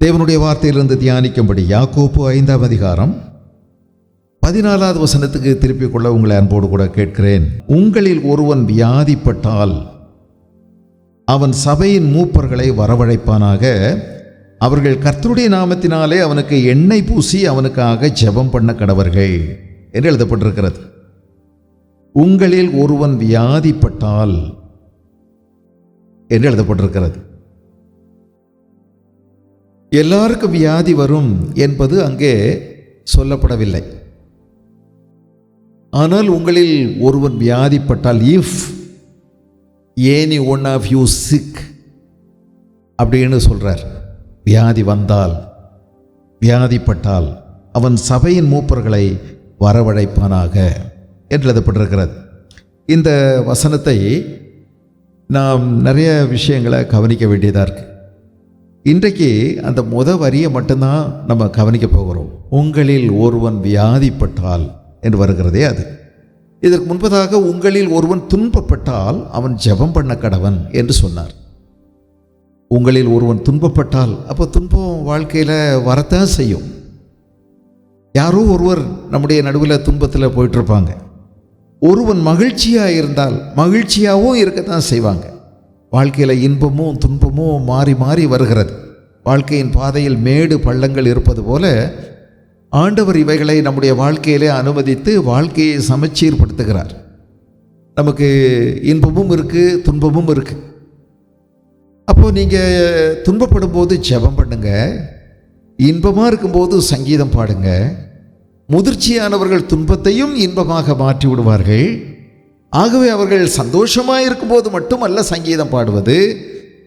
தேவனுடைய வார்த்தையிலிருந்து தியானிக்கும்படி யாக்கோப்பு 5ஆம் அதிகாரம் 14வது வசனத்துக்கு திருப்பிக் கொள்ள உங்களை அன்போடு கூட கேட்கிறேன். உங்களில் ஒருவன் வியாதிப்பட்டால் அவன் சபையின் மூப்பர்களை வரவழைப்பானாக. அவர்கள் கர்த்தருடைய நாமத்தினாலே அவனுக்கு எண்ணெய் பூசி அவனுக்காக ஜெபம் பண்ண கடவர்கள் என்று எழுதப்பட்டிருக்கிறது. உங்களில் ஒருவன் வியாதிப்பட்டால் என்று எழுதப்பட்டிருக்கிறது. எல்லாருக்கும் வியாதி வரும் என்பது அங்கே சொல்லப்படவில்லை. ஆனால் உங்களில் ஒருவன் வியாதிப்பட்டால், if any one of you sick அப்படின்னு சொல்றார். வியாதி வந்தால், வியாதிப்பட்டால் அவன் சபையின் மூப்பர்களை வரவழைப்பானாக என்று எழுதப்பட்டிருக்கிறது. இந்த வசனத்தை நாம் நிறைய விஷயங்களை கவனிக்க வேண்டியதாக இருக்கு. இன்றைக்கு அந்த வரியை மட்டும்தான் நம்ம கவனிக்க போகிறோம். உங்களில் ஒருவன் வியாதிப்பட்டால் என்று வருகிறதே அது. இதற்கு முன்பதாக உங்களில் ஒருவன் துன்பப்பட்டால் அவன் ஜெபம் பண்ண கடவன் என்று சொன்னார். உங்களில் ஒருவன் துன்பப்பட்டால், அப்போ துன்பம் வாழ்க்கையில் வரத்தான் செய்யும். யாரோ ஒருவர் நம்முடைய நடுவில் துன்பத்தில் போயிட்டுருப்பாங்க. ஒருவன் மகிழ்ச்சியாக இருந்தால் மகிழ்ச்சியாகவும் இருக்கத்தான் செய்வாங்க. வாழ்க்கையில் இன்பமும் துன்பமும் மாறி மாறி வருகிறது. வாழ்க்கையின் பாதையில் மேடு பள்ளங்கள் இருப்பது போல ஆண்டவர் இவைகளை நம்முடைய வாழ்க்கையிலே அனுமதித்து வாழ்க்கையை சமச்சீர்படுத்துகிறார். நமக்கு இன்பமும் இருக்குது, துன்பமும் இருக்குது. அப்போது நீங்கள் துன்பப்படும் போது ஜெபம் பண்ணுங்க, இன்பமாக இருக்கும்போது சங்கீதம் பாடுங்க. முதிர்ச்சியானவர்கள் துன்பத்தையும் இன்பமாக மாற்றி விடுவார்கள். ஆகவே அவர்கள் சந்தோஷமாக இருக்கும்போது மட்டுமல்ல சங்கீதம் பாடுவது,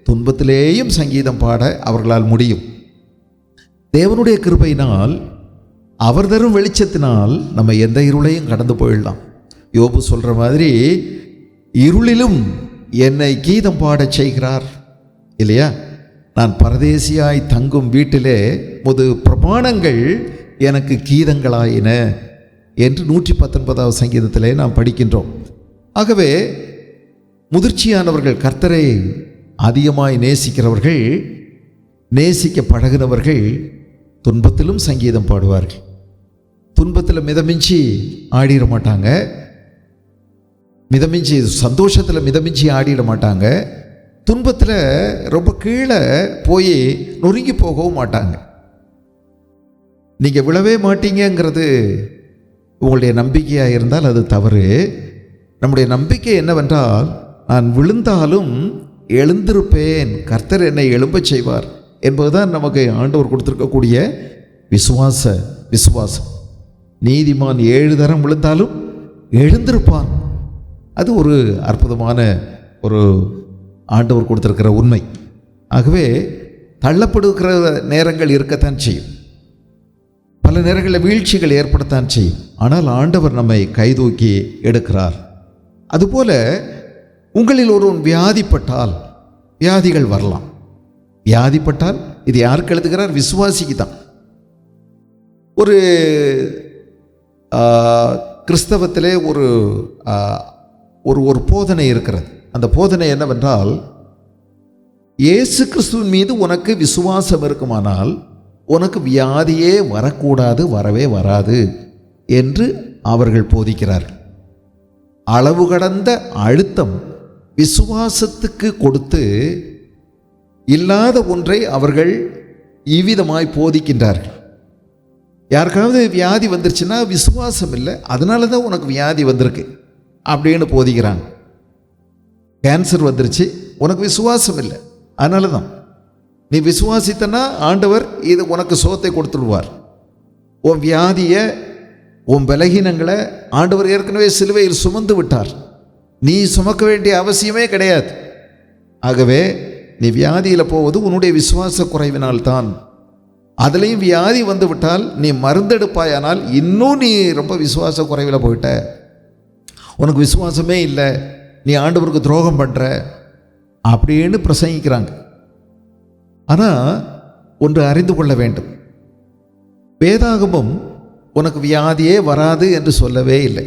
துன்பத்திலேயும் சங்கீதம் பாட அவர்களால் முடியும். தேவனுடைய கிருபையினால், அவர் தரும் வெளிச்சத்தினால் நம்ம எந்த இருளையும் கடந்து போயிடலாம். யோபு சொல்கிற மாதிரி, இருளிலும் என்னை கீதம் பாடச் செய்கிறார் இல்லையா? நான் பரதேசியாய் தங்கும் வீட்டிலே முது பிரமாணங்கள் எனக்கு கீதங்களாயின என்று 119வது சங்கீதத்திலே நாம் படிக்கின்றோம். ஆகவே முதிர்ச்சியானவர்கள், கர்த்தரை அதிகமாய் நேசிக்கிறவர்கள், நேசிக்க பழகினவர்கள் துன்பத்திலும் சங்கீதம் பாடுவார்கள். துன்பத்தில் மிதமிஞ்சி ஆடிட மாட்டாங்க, மிதமிஞ்சி சந்தோஷத்தில் மிதமிஞ்சி ஆடிட மாட்டாங்க. துன்பத்தில் ரொம்ப கீழே போய் நொறுங்கி போகவும் மாட்டாங்க. நீங்கள் விழவே மாட்டீங்கிறது உங்களுடைய நம்பிக்கையாக இருந்தால் அது தவறு. நம்முடைய நம்பிக்கை என்னவென்றால், நான் விழுந்தாலும் எழுந்திருப்பேன், கர்த்தர் என்னை எழும்பச் செய்வார் என்பதுதான் நமக்கு ஆண்டவர் கொடுத்திருக்கக்கூடிய விசுவாசம். நீதிமான் 7 தரம் விழுந்தாலும் எழுந்திருப்பான். அது ஒரு அற்புதமான ஒரு ஆண்டவர் கொடுத்திருக்கிற உண்மை. ஆகவே தள்ளப்படுகிற நேரங்கள் இருக்கத்தான் செய்யும், பல நேரங்களில் வீழ்ச்சிகள் ஏற்படத்தான் செய்யும். ஆனால் ஆண்டவர் நம்மை கைதூக்கி எடுக்கிறார். அதுபோல உங்களில் ஒருவன் வியாதிப்பட்டால், வியாதிகள் வரலாம். வியாதிப்பட்டால் இது யாருக்கு எழுதுகிறார்? விசுவாசிக்கு தான். ஒரு கிறிஸ்தவத்திலே ஒரு ஒரு போதனை இருக்கிறது. அந்த போதனை என்னவென்றால், இயேசு கிறிஸ்துவின் மீது உனக்கு விசுவாசம் இருக்குமானால் உனக்கு வியாதியே வரக்கூடாது, வரவே வராது என்று அவர்கள் போதிக்கிறார்கள். அளவு கடந்த அழுத்தம் விசுவாசத்துக்கு கொடுத்து இல்லாத ஒன்றை அவர்கள் இவ்விதமாய் போதிக்கின்றார்கள். யாருக்காவது வியாதி வந்துருச்சுன்னா விசுவாசம் இல்லை, அதனால தான் உனக்கு வியாதி வந்திருக்கு அப்படின்னு போதிக்கிறாங்க. கேன்சர் வந்துருச்சு, உனக்கு விசுவாசம் இல்லை, அதனால தான். நீ விசுவாசித்தனா ஆண்டவர் இது உனக்கு சுகத்தை கொடுத்துடுவார். உன் வியாதியை, உன் பலகீனங்களை ஆண்டவர் ஏற்கனவே சிலுவையில் சுமந்து விட்டார். நீ சுமக்க வேண்டிய அவசியமே கிடையாது. ஆகவே நீ வியாதியில் போவது உன்னுடைய விசுவாச குறைவினால்தான். அதுலேயும் வியாதி வந்து விட்டால் நீ மருந்தெடுப்பாயானால் இன்னும் நீ ரொம்ப விசுவாச குறைவில் போயிட்ட, உனக்கு விசுவாசமே இல்லை, நீ ஆண்டவருக்கு துரோகம் பண்ணுற அப்படின்னு பிரசங்கிக்கிறாங்க. ஆனால் ஒன்று அறிந்து கொள்ள வேண்டும், வேதாகமம் உனக்கு வியாதியே வராது என்று சொல்லவே இல்லை.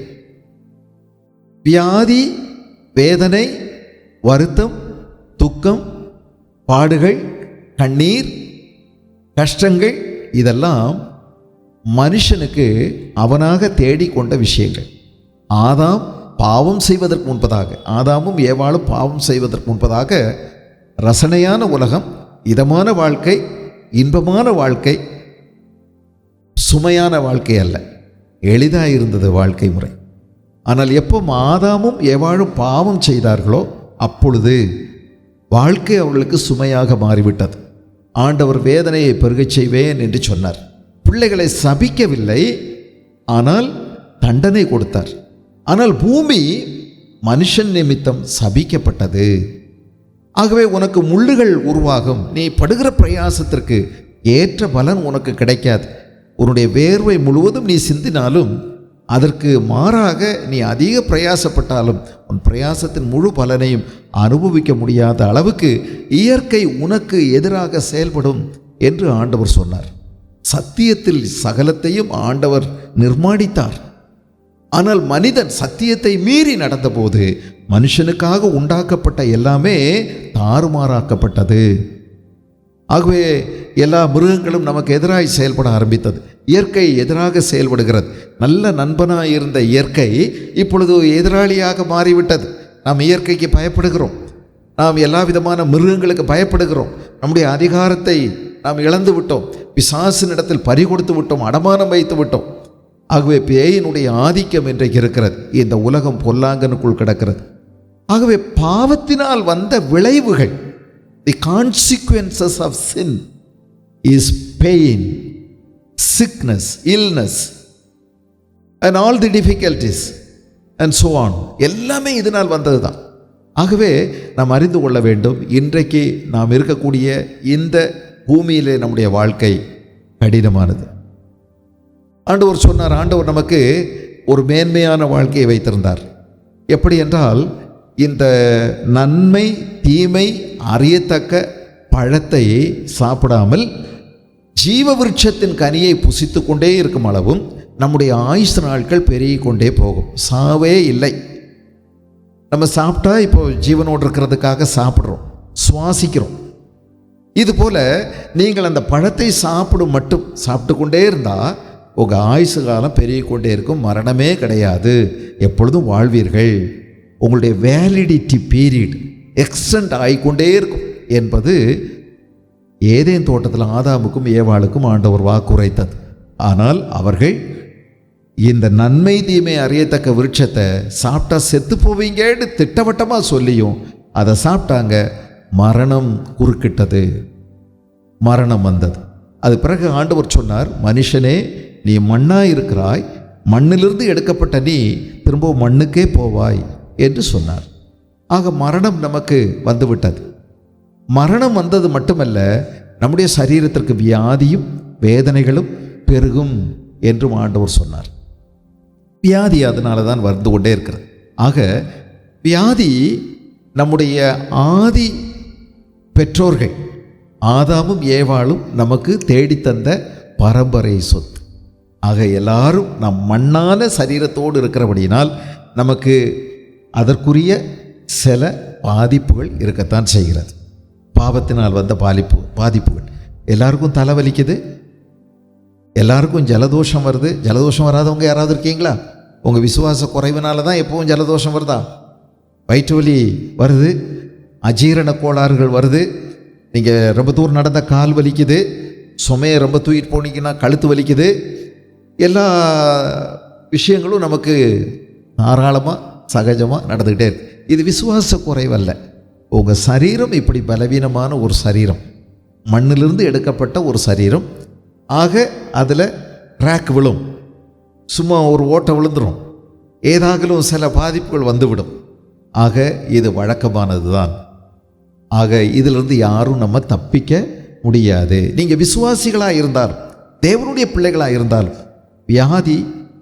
வியாதி, வேதனை, வருத்தம், துக்கம், பாடுகள், கண்ணீர் கஷ்டங்கள் இதெல்லாம் மனுஷனுக்கு அவனாக தேடிக்கொண்ட விஷயங்கள். ஆதாமும் ஏவாளும் பாவம் செய்வதற்கு முன்பதாக ரசனையான உலகம், இதமான வாழ்க்கை, இன்பமான வாழ்க்கை, சுமையான வாழ்க்கை அல்ல, எளிதாக இருந்தது வாழ்க்கை முறை. ஆனால் எப்போ ஆதாமும் ஏவாளும் பாவம் செய்தார்களோ அப்பொழுது வாழ்க்கை அவர்களுக்கு சுமையாக மாறிவிட்டது. ஆண்டவர் வேதனையை பெருகச் செய்வேன் என்று சொன்னார். பிள்ளைகளை சபிக்கவில்லை, ஆனால் தண்டனை கொடுத்தார். ஆனால் பூமி மனுஷன் நிமித்தம் சபிக்கப்பட்டது. ஆகவே உனக்கு முள்ளுகள் உருவாகும், நீ படுகிற பிரயாசத்திற்கு ஏற்ற பலன் உனக்கு கிடைக்காது. உன்னுடைய வேர்வை முழுவதும் நீ சிந்தினாலும் அதற்கு மாறாக நீ அதிக பிரயாசப்பட்டாலும் உன் பிரயாசத்தின் முழு பலனையும் அனுபவிக்க முடியாத அளவுக்கு இயற்கை உனக்கு எதிராக செயல்படும் என்று ஆண்டவர் சொன்னார். சத்தியத்தில் சகலத்தையும் ஆண்டவர் நிர்மாணித்தார். ஆனால் மனிதன் சத்தியத்தை மீறி நடந்தபோது மனுஷனுக்காக உண்டாக்கப்பட்ட எல்லாமே தாறுமாறாக்கப்பட்டது. ஆகவே எல்லா மிருகங்களும் நமக்கு எதிராக செயல்பட ஆரம்பித்தது. இயற்கை எதிராக செயல்படுகிறது. நல்ல நண்பனாக இருந்த இயற்கை இப்பொழுது எதிராளியாக மாறிவிட்டது. நாம் இயற்கைக்கு பயப்படுகிறோம், நாம் எல்லா விதமான மிருகங்களுக்கு பயப்படுகிறோம். நம்முடைய அதிகாரத்தை நாம் இழந்து விட்டோம், பிசாசினிடத்தில் பறி கொடுத்து விட்டோம், அடமானம் வைத்து விட்டோம். ஆகவே பேயினுடைய ஆதிக்கம் இன்றைக்கு இருக்கிறது. இந்த உலகம் பொல்லாங்கனுக்குள் கிடக்கிறது. ஆகவே பாவத்தினால் வந்த விளைவுகள், the consequences of sin is pain, sickness, illness and all the difficulties and so on, எல்லாமே இதனால் வந்தது தான். ஆகவே நாம் அறிந்து கொள்ள வேண்டும், இன்றைக்கு நாம் இருக்கக்கூடிய இந்த பூமியிலே நம்முடைய வாழ்க்கை கடினமானது. ஆண்டவர் சொன்னார், ஆண்டவர் நமக்கு ஒரு மேன்மையான வாழ்க்கையை வைத்திருந்தார். எப்படி என்றால், இந்த நன்மை தீமை அறியத்தக்க பழத்தை சாப்பிடாமல் ஜீவ விருட்சத்தின் கனியை புசித்து கொண்டே இருக்கும் அளவும் நம்முடைய ஆயுசு நாட்கள் பெருகி கொண்டே போகும். சாவே இல்லை. நம்ம சாப்பிட்டா இப்போ ஜீவனோடு இருக்கிறதுக்காக சாப்பிட்றோம், சுவாசிக்கிறோம். இதுபோல் நீங்கள் அந்த பழத்தை சாப்பிட்டு கொண்டே இருந்தால் உங்கள் ஆயுசு காலம் பெருகி கொண்டே இருக்கும், மரணமே கிடையாது, எப்பொழுதும் வாழ்வீர்கள். உங்களுடைய வேலிடிட்டி பீரியட் எக்ஸ்டெண்ட் ஆகிக்கொண்டே இருக்கும் என்பது ஏதேன் தோட்டத்தில் ஆதாமுக்கும் ஏவாளுக்கும் ஆண்டவர் வாக்குரைத்தது. ஆனால் அவர்கள் இந்த நன்மை தீமை அறியத்தக்க விருட்சத்தை சாப்பிட்டா செத்து போவீங்கன்னு திட்டவட்டமாக சொல்லியும் அதை சாப்பிட்டாங்க. மரணம் குறுக்கிட்டது, மரணம் வந்தது. அது பிறகு ஆண்டவர் சொன்னார், மனுஷனே நீ மண்ணாக இருக்கிறாய், மண்ணிலிருந்து எடுக்கப்பட்ட நீ திரும்ப மண்ணுக்கே போவாய் என்று சொன்னார். ஆக மரணம் நமக்கு வந்துவிட்டது. மரணம் வந்தது மட்டுமல்ல, நம்முடைய சரீரத்திற்கு வியாதியும் வேதனைகளும் பெருகும் என்றும் ஆண்டவர் சொன்னார். வியாதி அதனால தான் வந்து கொண்டே இருக்கிறது. ஆக வியாதி நம்முடைய ஆதி பெற்றோர்கள் ஆதாமும் ஏவாளும் நமக்கு தேடித்தந்த பரம்பரை சொத்து. ஆக எல்லாரும் நம் மண்ணான சரீரத்தோடு இருக்கிறபடியினால் நமக்கு அதற்குரிய சில பாதிப்புகள் இருக்கத்தான் செய்கிறது. பாவத்தினால் வந்த பாதிப்புகள். எல்லாருக்கும் தலைவலிக்குது, எல்லாருக்கும் ஜலதோஷம் வருது. ஜலதோஷம் வராதவங்க யாராவது இருக்கீங்களா? உங்கள் விசுவாச குறைவினால தான் எப்பவும் ஜலதோஷம் வருதா? வயிற்று வலி வருது, அஜீரண கோளாறுகள் வருது, நீங்கள் ரொம்ப தூரம் நடந்த கால் வலிக்குது, சுமையை ரொம்ப தூக்கிட்டு போனீங்கன்னா கழுத்து வலிக்குது. எல்லா விஷயங்களும் நமக்கு தாராளமாக சகஜமாக நடந்துக்கிட்டே இருக்கு. இது விசுவாச குறைவல்ல. உங்கள் சரீரம் இப்படி பலவீனமான ஒரு சரீரம், மண்ணிலிருந்து எடுக்கப்பட்ட ஒரு சரீரம். ஆக அதில் கிராக் விழும், சும்மா ஒரு ஓட்டை விழுந்துடும், ஏதாகலும் சில பாதிப்புகள் வந்துவிடும். ஆக இது வழக்கமானது தான். ஆக இதிலிருந்து யாரும் நம்ம தப்பிக்க முடியாது. நீங்கள் விசுவாசிகளாக இருந்தாலும் தேவனுடைய பிள்ளைகளாக இருந்தாலும் வியாதி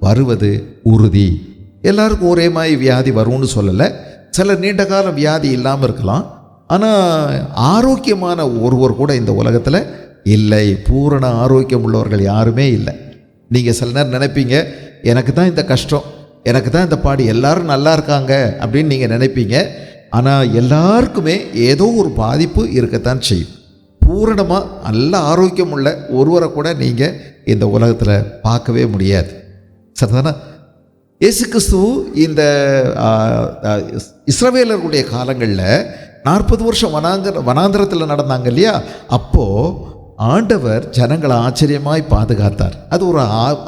வருவது உறுதி. எல்லாருக்கும் ஒரே மாதிரி வியாதி வரும்னு சொல்லலை. சிலர் நீண்ட காலம் வியாதி இல்லாமல் இருக்கலாம். ஆனால் ஆரோக்கியமான ஒருவர் கூட இந்த உலகத்தில் இல்லை. பூரண ஆரோக்கியம் உள்ளவர்கள் யாருமே இல்லை. நீங்கள் சில நேரம் நினைப்பீங்க, எனக்கு தான் இந்த கஷ்டம், எனக்கு தான் இந்த பாடு, எல்லாரும் நல்லா இருக்காங்க அப்படின்னு நீங்கள் நினைப்பீங்க. ஆனால் எல்லாருக்குமே ஏதோ ஒரு பாதிப்பு இருக்கத்தான் செய்யும். பூரணமாக நல்ல ஆரோக்கியம் உள்ள ஒருவரை கூட நீங்கள் இந்த உலகத்தில் பார்க்கவே முடியாது. சரிதானா? இயேசு கிறிஸ்து இந்த இஸ்ரவேலர்களுடைய காலங்களில் 40 வருஷம் வனாந்திரத்தில் நடந்தாங்க இல்லையா? அப்போது ஆண்டவர் ஜனங்களை ஆச்சரியமாய் பாதுகாத்தார். அது ஒரு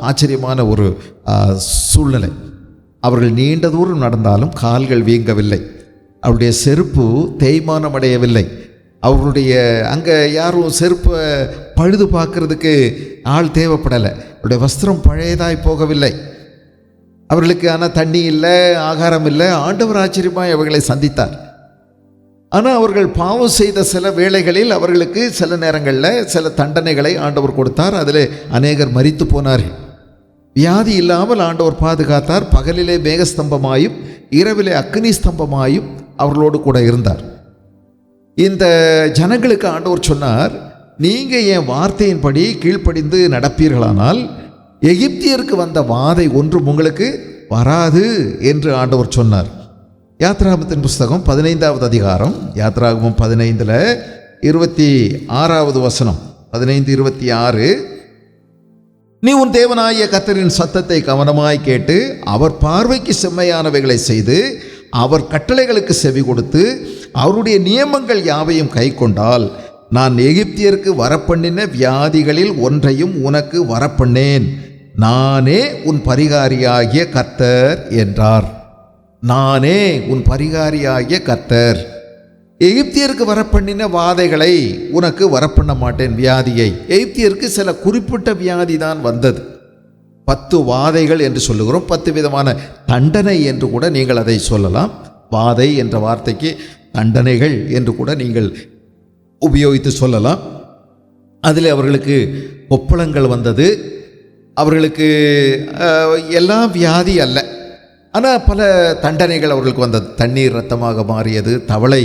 ஆச்சரியமான ஒரு சூழ்நிலை. அவர்கள் நீண்ட தூரம் நடந்தாலும் கால்கள் வீங்கவில்லை, அவருடைய செருப்பு தேய்மானம் அடையவில்லை. அவர்களுடைய அங்கே யாரும் செருப்பை பழுது பார்க்கறதுக்கு ஆள் தேவைப்படலை. அவருடைய வஸ்திரம் பழையதாய் போகவில்லை. அவர்களுக்கு ஆனால் தண்ணி இல்லை, ஆகாரம் இல்லை. ஆண்டவர் ஆச்சரியமாய் அவர்களை சந்தித்தார். ஆனால் அவர்கள் பாவம் செய்த சில வேளைகளில் அவர்களுக்கு சில நேரங்களில் சில தண்டனைகளை ஆண்டவர் கொடுத்தார். அதில் அநேகர் மரித்து போனார்கள். வியாதி இல்லாமல் ஆண்டவர் பாதுகாத்தார். பகலிலே மேகஸ்தம்பமாயும் இரவிலே அக்னி ஸ்தம்பமாயும் அவர்களோடு கூட இருந்தார். இந்த ஜனங்களுக்கு ஆண்டவர் சொன்னார், நீங்கள் என் வார்த்தையின்படி கீழ்ப்படிந்து நடப்பீர்களானால் எகிப்தியருக்கு வந்த வாதை ஒன்றும் உங்களுக்கு வராது என்று ஆண்டவர் சொன்னார். யாத்ராகமத்தின் புஸ்தகம் 15வது அதிகாரம், யாத்ராகமம் 15 26வது வசனம், 15:26. நீ உன் தேவனாகிய கர்த்தரின் சத்தத்தை கவனமாய் கேட்டு அவர் பார்வைக்கு செம்மையானவைகளை செய்து அவர் கட்டளைகளுக்கு செவி கொடுத்து அவருடைய நியமங்கள் யாவையும் கை கொண்டால் நான் எகிப்தியருக்கு வரப்பண்ணின வியாதிகளில் ஒன்றையும் உனக்கு வரப்பண்ணேன். நானே உன் பரிகாரியாகிய கர்த்தர் என்றார். நானே உன் பரிகாரியாகிய கர்த்தர். எகிப்தியருக்கு வரப்பண்ணின வாதைகளை உனக்கு வரப்பண்ண மாட்டேன். வியாதியை எகிப்தியருக்கு சில குறிப்பிட்ட வியாதி தான் வந்தது. 10 வாதைகள் என்று சொல்லுகிறோம். 10 விதமான தண்டனை என்று கூட நீங்கள் அதை சொல்லலாம். வாதை என்ற வார்த்தைக்கு தண்டனைகள் என்று கூட நீங்கள் உபயோகித்து சொல்லலாம். அதில் அவர்களுக்கு கொப்பளங்கள் வந்தது. அவர்களுக்கு எல்லாம் வியாதி அல்ல, ஆனால் பல தண்டனைகள் அவர்களுக்கு வந்தது. தண்ணீர் இரத்தமாக மாறியது, தவளை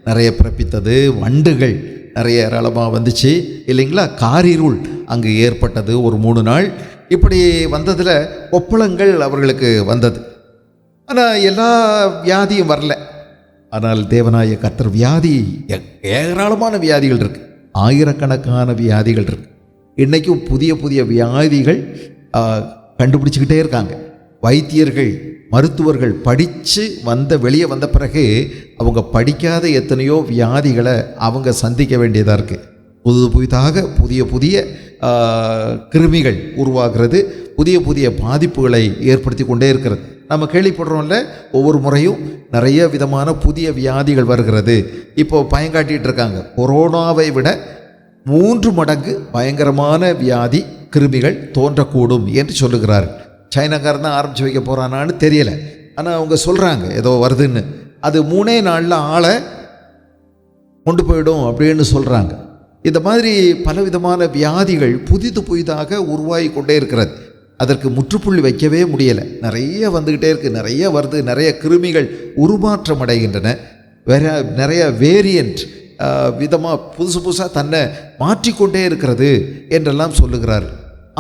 நிறைய பிறப்பித்தது, வண்டுகள் நிறைய ஏராளமாக வந்துச்சு இல்லைங்களா? காரிருள் அங்கு ஏற்பட்டது ஒரு 3 நாள். இப்படி வந்ததில் கொப்பளங்கள் அவர்களுக்கு வந்தது. ஆனால் எல்லா வியாதியும் வரல. ஆனால் தேவனாய கர்த்தர் வியாதி ஏராளமான வியாதிகள் இருக்குது, ஆயிரக்கணக்கான வியாதிகள் இருக்குது. இன்றைக்கும் புதிய புதிய வியாதிகள் கண்டுபிடிச்சிக்கிட்டே இருக்காங்க. வைத்தியர்கள் மருத்துவர்கள் படித்து வெளியே வந்த பிறகு அவங்க படிக்காத எத்தனையோ வியாதிகளை அவங்க சந்திக்க வேண்டியதாக இருக்குது. புதிதாக புதிய புதிய கிருமிகள் உருவாகிறது, புதிய புதிய பாதிப்புகளை ஏற்படுத்தி கொண்டே இருக்கிறது. நம்ம கேள்விப்படுறோம்ல, ஒவ்வொரு முறையும் நிறைய விதமான புதிய வியாதிகள் வருகிறது. இப்போது பயங்காட்டிகிட்டு இருக்காங்க, கொரோனாவை விட 3 மடங்கு பயங்கரமான வியாதி கிருமிகள் தோன்றக்கூடும் என்று சொல்லுகிறார்கள். சைனாக்காரன் தான் ஆரம்பித்து வைக்க போகிறானான்னு தெரியலை, ஆனால் அவங்க சொல்கிறாங்க ஏதோ வருதுன்னு. அது 3 நாளில் ஆளை கொண்டு போயிடும் அப்படின்னு சொல்கிறாங்க. இந்த மாதிரி பலவிதமான வியாதிகள் புதிதாக உருவாகி கொண்டே இருக்கிறது. அதற்கு முற்றுப்புள்ளி வைக்கவே முடியலை. நிறைய வந்துக்கிட்டே இருக்குது, நிறைய வருது, நிறைய கிருமிகள் உருமாற்றம் அடைகின்றன. நிறைய வேரியண்ட் விதமாக புதுசாக தன்னை மாற்றிக்கொண்டே இருக்கிறது என்றெல்லாம் சொல்லுகிறார்.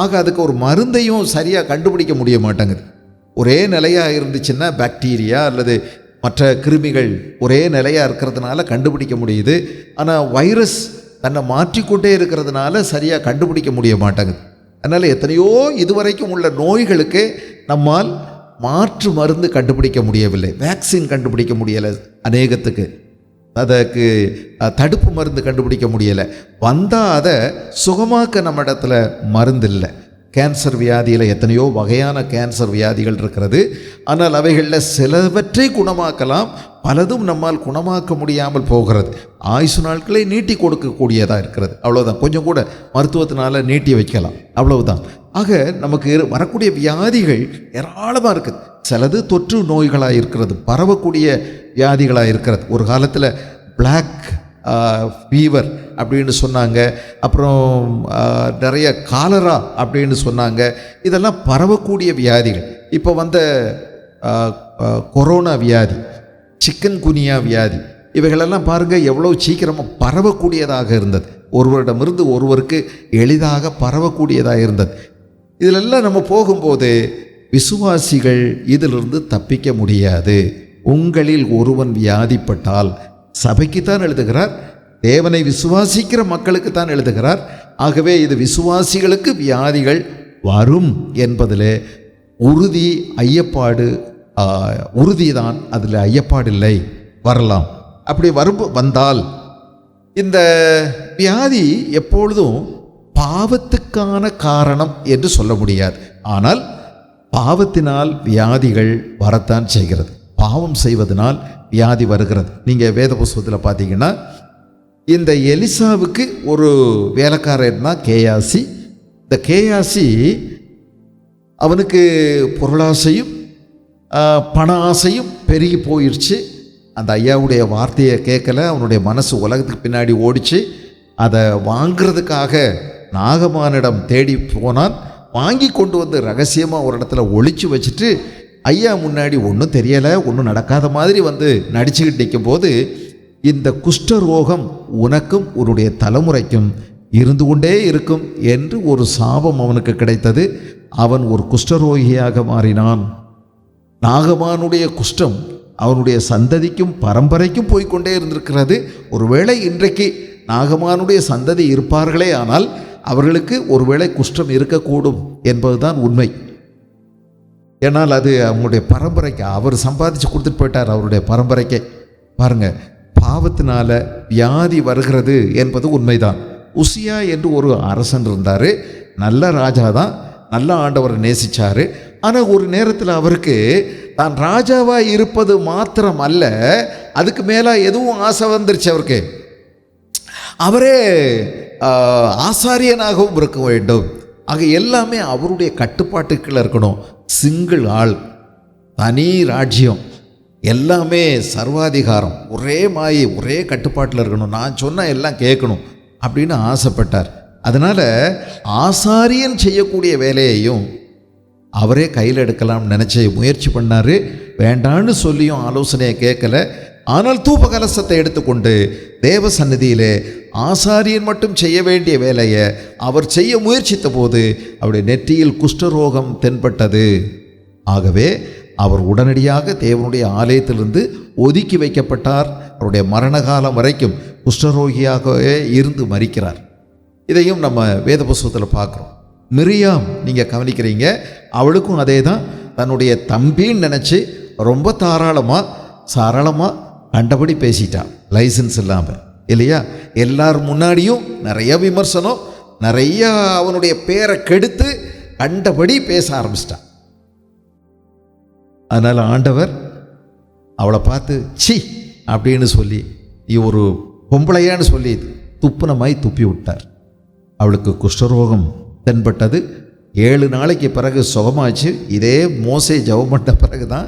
ஆக அதுக்கு ஒரு மருந்தையும் சரியாக கண்டுபிடிக்க முடிய மாட்டேங்குது. ஒரே நிலையாக இருந்துச்சுன்னா பாக்டீரியா அல்லது மற்ற கிருமிகள் ஒரே நிலையாக இருக்கிறதுனால கண்டுபிடிக்க முடியுது. ஆனால் வைரஸ் தன்னை மாற்றிக்கொண்டே இருக்கிறதுனால சரியாக கண்டுபிடிக்க முடிய மாட்டேங்குது. அதனால் எத்தனையோ இதுவரைக்கும் உள்ள நோய்களுக்கு நம்மால் மாற்று மருந்து கண்டுபிடிக்க முடியவில்லை, வேக்சின் கண்டுபிடிக்க முடியலை, அநேகத்துக்கு அதற்கு தடுப்பு மருந்து கண்டுபிடிக்க முடியலை. வந்தால் அதை சுகமாக்க நம்ம இடத்துல மருந்து இல்லை. கேன்சர் வியாதியில் எத்தனையோ வகையான கேன்சர் வியாதிகள் இருக்கிறது. ஆனால் அவைகளில் சிலவற்றை குணமாக்கலாம், பலதும் நம்மால் குணமாக்க முடியாமல் போகிறது. ஆயுசு நாட்களை நீட்டி கொடுக்கக்கூடியதாக இருக்கிறது, அவ்வளோதான். கொஞ்சம் கூட மருத்துவத்தினால நீட்டி வைக்கலாம், அவ்வளவுதான். ஆக நமக்கு வரக்கூடிய வியாதிகள் ஏராளமாக இருக்குது. சிலது தொற்று நோய்களாக இருக்கிறது, பரவக்கூடிய வியாதிகளாக இருக்கிறது. ஒரு காலத்தில் பிளாக் ஃபீவர் அப்படின்னு சொன்னாங்க, அப்புறம் நிறைய காலரா அப்படின்னு சொன்னாங்க. இதெல்லாம் பரவக்கூடிய வியாதிகள். இப்போ வந்த கொரோனா வியாதி, சிக்கன் குனியா வியாதி, இவைகளெல்லாம் பாருங்கள் எவ்வளோ சீக்கிரமாக பரவக்கூடியதாக இருந்தது. ஒருவரிடமிருந்து ஒருவருக்கு எளிதாக பரவக்கூடியதாக இருந்தது. இதிலெல்லாம் நம்ம போகும்போது விசுவாசிகள் இதிலிருந்து தப்பிக்க முடியாது. உங்களில் ஒருவன் வியாதிப்பட்டால், சபைக்குத்தான் எழுதுகிறார், தேவனை விசுவாசிக்கிற மக்களுக்கு தான் எழுதுகிறார். ஆகவே இது விசுவாசிகளுக்கு வியாதிகள் வரும் என்பதில் உறுதி, ஐயப்பாடு உறுதிதான், அதில் ஐயப்பாடு இல்லை. வரலாம். அப்படி வந்தால் இந்த வியாதி எப்பொழுதும் பாவத்துக்கான காரணம் என்று சொல்ல முடியாது. ஆனால் பாவத்தினால் வியாதிகள் வரத்தான் செய்கிறது. பாவம் செய்வதனால் வியாதி வருகிறது. நீங்கள் வேத புஸ்தகத்தில் பார்த்தீங்கன்னா, இந்த எலிசாவுக்கு ஒரு வேலைக்காரர் தான் கேயாசி. இந்த கேயாசி அவனுக்கு பொருளாசையும் பண ஆசையும் பெருகி போயிடுச்சு. அந்த ஐயாவுடைய வார்த்தையை கேட்கல. அவனுடைய மனசு உலகத்துக்கு பின்னாடி ஓடிச்சு. அதை வாங்கிறதுக்காக நாகமானிடம் தேடி போனான். வாங்கி கொண்டு வந்து ரகசியமாக ஒரு இடத்துல ஒளிச்சு வச்சுட்டு ஐயா முன்னாடி ஒன்றும் தெரியலை, ஒன்றும் நடக்காத மாதிரி வந்து நடிச்சுக்கிட்டு நிற்கும்போது, இந்த குஷ்டரோகம் உனக்கும் உன்னுடைய தலைமுறைக்கும் இருந்து கொண்டே இருக்கும் என்று ஒரு சாபம் அவனுக்கு கிடைத்தது. அவன் ஒரு குஷ்டரோகியாக மாறினான். நாகமானுடைய குஷ்டம் அவனுடைய சந்ததிக்கும் பரம்பரைக்கும் போய்கொண்டே இருந்திருக்கிறது. ஒருவேளை இன்றைக்கு நாகமானுடைய சந்ததி இருப்பார்களே, ஆனால் அவர்களுக்கு ஒருவேளை குஷ்டம் இருக்கக்கூடும் என்பதுதான் உண்மை. ஏன்னால் அது அவங்களுடைய பரம்பரைக்கு அவர் சம்பாதிச்சு கொடுத்துட்டு போயிட்டார். அவருடைய பரம்பரைக்கே பாருங்க, பாவத்தினால வியாதி வருகிறது என்பது உண்மைதான். உசியா என்று ஒரு அரசன் இருந்தார். நல்ல ராஜா தான், நல்ல ஆண்டவரை நேசித்தார். ஆனால் ஒரு நேரத்தில் அவருக்கு தான் ராஜாவாக இருப்பது மாத்திரம் அல்ல, அதுக்கு மேலே எதுவும் ஆசை வந்துருச்சு அவருக்கு. அவரே ஆசாரியனாகவும் இருக்க வேண்டும். ஆக எல்லாமே அவருடைய கட்டுப்பாட்டுக்குள்ள இருக்கணும். சிங்கிள் ஆள், தனி ராஜ்யம், எல்லாமே சர்வாதிகாரம், ஒரே மாயை, ஒரே கட்டுப்பாட்டில் இருக்கணும், நான் சொன்னால் எல்லாம் கேட்கணும் அப்படின்னு ஆசைப்பட்டார். அதனால் ஆசாரியன் செய்யக்கூடிய வேலையையும் அவரே கையில் எடுக்கலாம்னு நினச்சி முயற்சி பண்ணார். வேண்டான்னு சொல்லியும் ஆலோசனையை கேட்கல. ஆனால் தூப கலசத்தை எடுத்துக்கொண்டு தேவ சந்நிதியிலே ஆசாரியன் மட்டும் செய்ய வேண்டிய வேலையை அவர் செய்ய முயற்சித்த போது அவருடைய நெற்றியில் குஷ்டரோகம் தென்பட்டது. ஆகவே அவர் உடனடியாக தேவனுடைய ஆலயத்திலிருந்து ஒதுக்கி வைக்கப்பட்டார். அவருடைய மரண காலம் வரைக்கும் குஷ்டரோகியாகவே இருந்து மரிக்கிறார். இதையும் நம்ம வேத புஸ்தகத்தில் பார்க்குறோம். மிரியாம் நீங்கள் கவனிக்கிறீங்க, அவளுக்கும் அதே தான். தன்னுடைய தம்பின்னு நினச்சி ரொம்ப சாராளமாக கண்டபடி பேசிட்டான், லைசன்ஸ் இல்லாமல், இல்லையா? எல்லார் முன்னாடியும் நிறைய விமர்சனம், நிறைய அவனுடைய பேரை கெடுத்து கண்டபடி பேச ஆரம்பிச்சிட்டான். அதனால் ஆண்டவர் அவளை பார்த்து சி அப்படின்னு சொல்லி, ஒரு பொம்பளையான்னு சொல்லி துப்புனமாய் துப்பி விட்டார். அவளுக்கு குஷ்டரோகம் தென்பட்டது. 7 நாளைக்கு பிறகு சுகமாச்சு. இதே மோசே ஜெபம் பண்ண பிறகு தான்.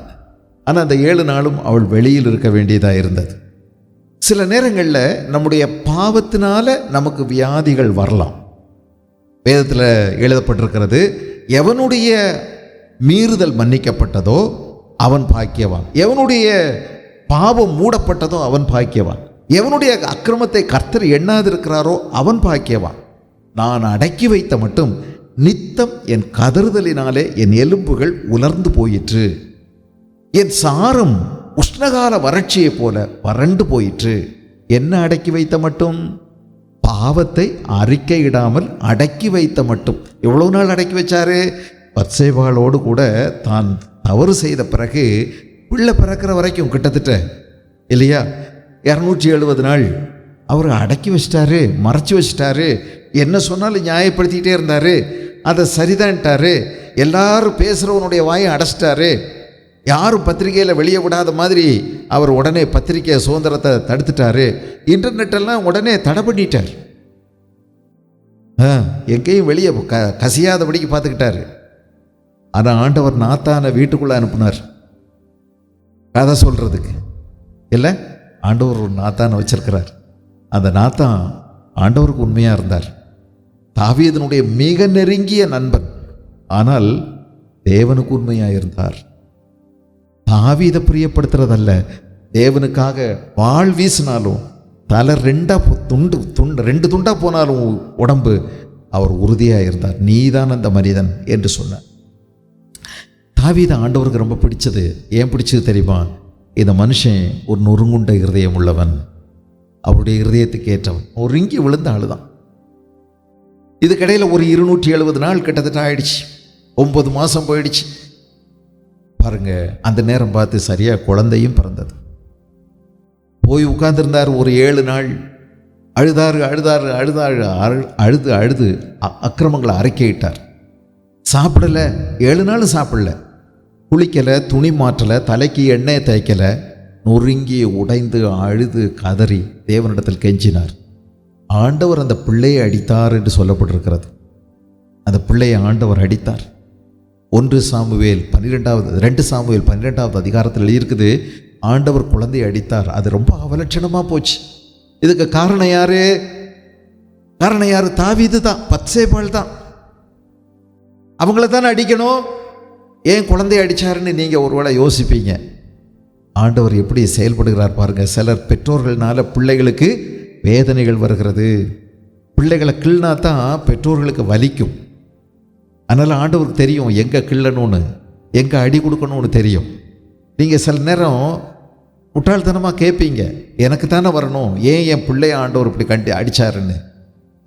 ஆனால் அந்த 7 நாளும் அவள் வெளியில் இருக்க வேண்டியதாக இருந்தது. சில நேரங்களில் நம்முடைய பாவத்தினால நமக்கு வியாதிகள் வரலாம். வேதத்தில் எழுதப்பட்டிருக்கிறது, எவனுடைய மீறுதல் மன்னிக்கப்பட்டதோ அவன் பாக்கியவான், எவனுடைய பாவம் மூடப்பட்டதோ அவன் பாக்கியவான், எவனுடைய அக்கிரமத்தை கர்த்தர் எண்ணாதிருக்கிறாரோ அவன் பாக்கியவான். நான் அடக்கி வைத்த மட்டும் நித்தம் என் கதறுதலினாலே என் எலும்புகள் உலர்ந்து போயிற்று, என் சாரம் உஷ்ணகால வறட்சியை போல வறண்டு போயிற்று. என்ன அடக்கி வைத்த மட்டும்? பாவத்தை அறிக்கையிடாமல் அடக்கி வைத்த மட்டும். எவ்வளவு நாள் அடக்கி வச்சாரு? பத்சேபாளோடு கூட தான் தவறு செய்த பிறகு பிள்ளை பிறக்கிற வரைக்கும் கிட்டத்தட்ட, இல்லையா, 270 நாள் அவர் அடக்கி வச்சிட்டாரு, மறைச்சி வச்சிட்டாரு. என்ன சொன்னாலும் நியாயப்படுத்திக்கிட்டே இருந்தார். அதை சரிதான்ட்டாரு. எல்லாரும் பேசுகிறவனுடைய வாயை அடைச்சிட்டாரு. யாரும் பத்திரிகையில் வெளியே விடாத மாதிரி அவர் உடனே பத்திரிகை சுதந்திரத்தை தடுத்துட்டாரு. இன்டர்நெட்டெல்லாம் உடனே தடை பண்ணிட்டார். எங்கேயும் வெளியே கசியாதபடிக்கு பார்த்துக்கிட்டாரு. ஆனால் ஆண்டவர் நாத்தானை வீட்டுக்குள்ளே அனுப்புனார் கதை சொல்கிறதுக்கு. இல்லை, ஆண்டவர் ஒரு நாத்தானை வச்சிருக்கிறார். அந்த நாத்தான் ஆண்டவருக்கு உண்மையாக இருந்தார். தாவீதினுடைய மிக நெருங்கிய நண்பன், ஆனால் தேவனுக்கு உண்மையாக இருந்தார். தாவீதை பிரியப்படுத்துறதல்ல, தேவனுக்காக வாழ் வீசினாலும் தலை 2 துண்டா போனாலும் உடம்பு அவர் உறுதியாக இருந்தார். நீதான் அந்த மனிதன் என்று சொன்னார். தாவீதை ஆண்டவருக்கு ரொம்ப பிடிச்சது. ஏன் பிடிச்சது தெரியுமா? இந்த மனுஷன் ஒரு நொறுங்குண்ட இருதயம் உள்ளவன். அவருடைய இருதயத்துக்கு ஏற்றவன். ஒருங்கி விழுந்த ஆளுதான். இதுக்கிடையில் ஒரு 270 நாள் கிட்டத்தட்ட ஆயிடுச்சு. 9 மாதம் போயிடுச்சு பாருங்க. அந்த நேரம் பார்த்து சரியா குழந்தையும் பிறந்தது. போய் உட்கார்ந்துருந்தார். ஒரு 7 நாள் அழுதாரு அழுதாரு அழுதாரு அழுது அழுது அக்கிரமங்களை அறிக்கையிட்டார். சாப்பிடலை, 7 நாள் சாப்பிடல, குளிக்கலை, துணி மாற்றலை, தலைக்கு எண்ணெய் தேய்க்கலை, நொறுங்கி உடைந்து அழுது கதறி தேவனிடத்தில் கெஞ்சினார். ஆண்டவர் அந்த பிள்ளையை அடித்தார் என்று சொல்லப்பட்டிருக்கிறது. அந்த பிள்ளையை ஆண்டவர் அடித்தார். 2 சாமுவேல் 12வது அதிகாரத்தில் இருக்குது, ஆண்டவர் குழந்தையை அடித்தார். அது ரொம்ப அவலட்சணமாக போச்சு. இதுக்கு காரணம் யாரு? தாவீது தான், பத்சேபாள் தான். அவங்கள தானே அடிக்கணும். ஏன் குழந்தைய அடித்தாருன்னு நீங்கள் ஒருவேளை யோசிப்பீங்க. ஆண்டவர் எப்படி செயல்படுகிறார் பாருங்க. சிலர் பெற்றோர்கள்னால பிள்ளைகளுக்கு வேதனைகள் வருகிறது. பிள்ளைகளை கிள்னா தான் பெற்றோர்களுக்கு வலிக்கும். அதனால் ஆண்டவருக்கு தெரியும் எங்கே கிள்ளணும்னு, எங்கே அடி கொடுக்கணும்னு தெரியும். நீங்கள் சில நேரம் முட்டாள்தனமாக கேட்பீங்க, எனக்கு தானே வரணும், ஏன் என் பிள்ளைய ஆண்டவர் இப்படி அடித்தாருன்னு.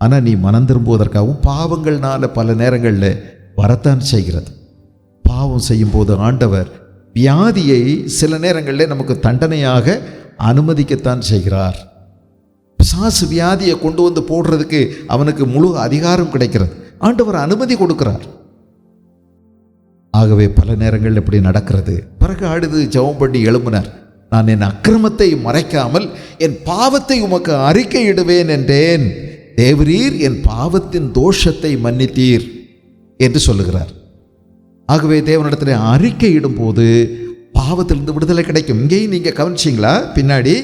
ஆனால் நீ மனம் திரும்புவதற்காகவும் பாவங்கள்னால பல நேரங்களில் வரத்தான் செய்கிறது. பாவம் செய்யும்போது ஆண்டவர் வியாதியை சில நேரங்களில் நமக்கு தண்டனையாக அனுமதிக்கத்தான் செய்கிறார். பிசாசு வியாதியை கொண்டு வந்து போடுறதுக்கு அவனுக்கு முழு அதிகாரம் கிடைக்கிறது. ஆண்டவர் அனுமதி கொடுக்கிறார். ஆகவே பல நேரங்கள் இப்படி நடக்கிறது. பிறகு அழுது ஜெபம் பண்ணி எழும்பினார். நான் என் அக்கிரமத்தை மறைக்காமல் என் பாவத்தை உமக்கு அறிக்கையிடுவேன் என்றேன். தேவரீர் என் பாவத்தின் தோஷத்தை மன்னித்தீர் என்று சொல்லுகிறார். ஆகவே தேவனிடத்தில் அறிக்கையிடும் போது பாவத்திலிருந்து விடுதலை கிடைக்கும். இங்கேயும் நீங்கள் கவனிச்சிங்களா? பின்னாடி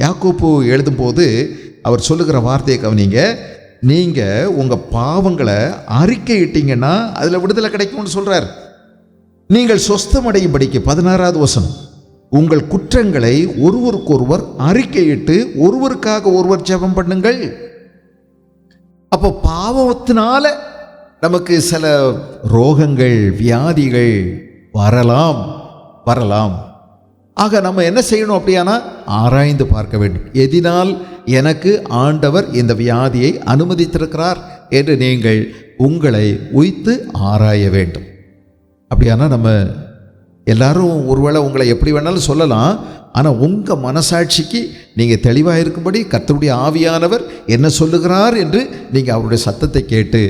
யாக்கோப்பு எழுதும்போது அவர் சொல்லுகிற வார்த்தையை கவனிங்க. நீங்கள் உங்கள் பாவங்களை அறிக்கையிட்டீங்கன்னா அதில் விடுதலை கிடைக்கும்னு சொல்கிறார். நீங்கள் சொஸ்தமடையும்படிக்கு 16வது வசனம், உங்கள் குற்றங்களை ஒருவருக்கொருவர் அறிக்கையிட்டு ஒருவருக்காக ஒருவர் ஜெபம் பண்ணுங்கள். அப்போ பாவத்தினால நமக்கு சில ரோகங்கள் வியாதிகள் வரலாம். ஆக நம்ம என்ன செய்யணும்? அப்படியானா ஆராய்ந்து பார்க்க வேண்டும். எதினால் எனக்கு ஆண்டவர் இந்த வியாதியை அனுமதித்திருக்கிறார் என்று நீங்கள் உங்களை உய்த்து ஆராய வேண்டும். அப்படியானா நம்ம எல்லாரும் ஒருவேளை உங்களை எப்படி வேணாலும் சொல்லலாம். ஆனால் உங்கள் மனசாட்சிக்கு நீங்கள் தெளிவாக இருக்கும்படி கர்த்தருடைய ஆவியானவர் என்ன சொல்லுகிறார் என்று நீங்கள் அவருடைய சத்தத்தை கேட்டு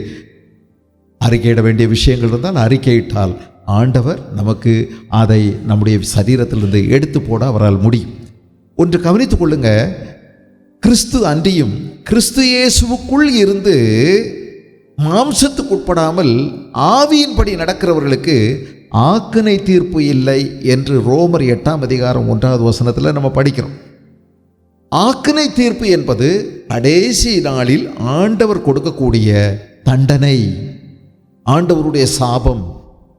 அறிக்கையிட வேண்டிய விஷயங்கள் இருந்தால் அறிக்கையிட்டால் ஆண்டவர் நமக்கு அதை நம்முடைய சரீரத்திலிருந்து எடுத்து போட அவரால் முடியும். ஒன்று கவனித்துக் கொள்ளுங்க, கிறிஸ்து அன்றியும் கிறிஸ்து இயேசுவுக்குள் இருந்து மாம்சத்துக்கு உட்படாமல் ஆவியின்படி நடக்கிறவர்களுக்கு ஆக்கினை தீர்ப்பு இல்லை என்று ரோமர் 8ஆம் அதிகாரம் 1வது வசனத்தில் நம்ம படிக்கிறோம். ஆக்கினை தீர்ப்பு என்பது கடைசி நாளில் ஆண்டவர் கொடுக்கக்கூடிய தண்டனை, ஆண்டவருடைய சாபம்.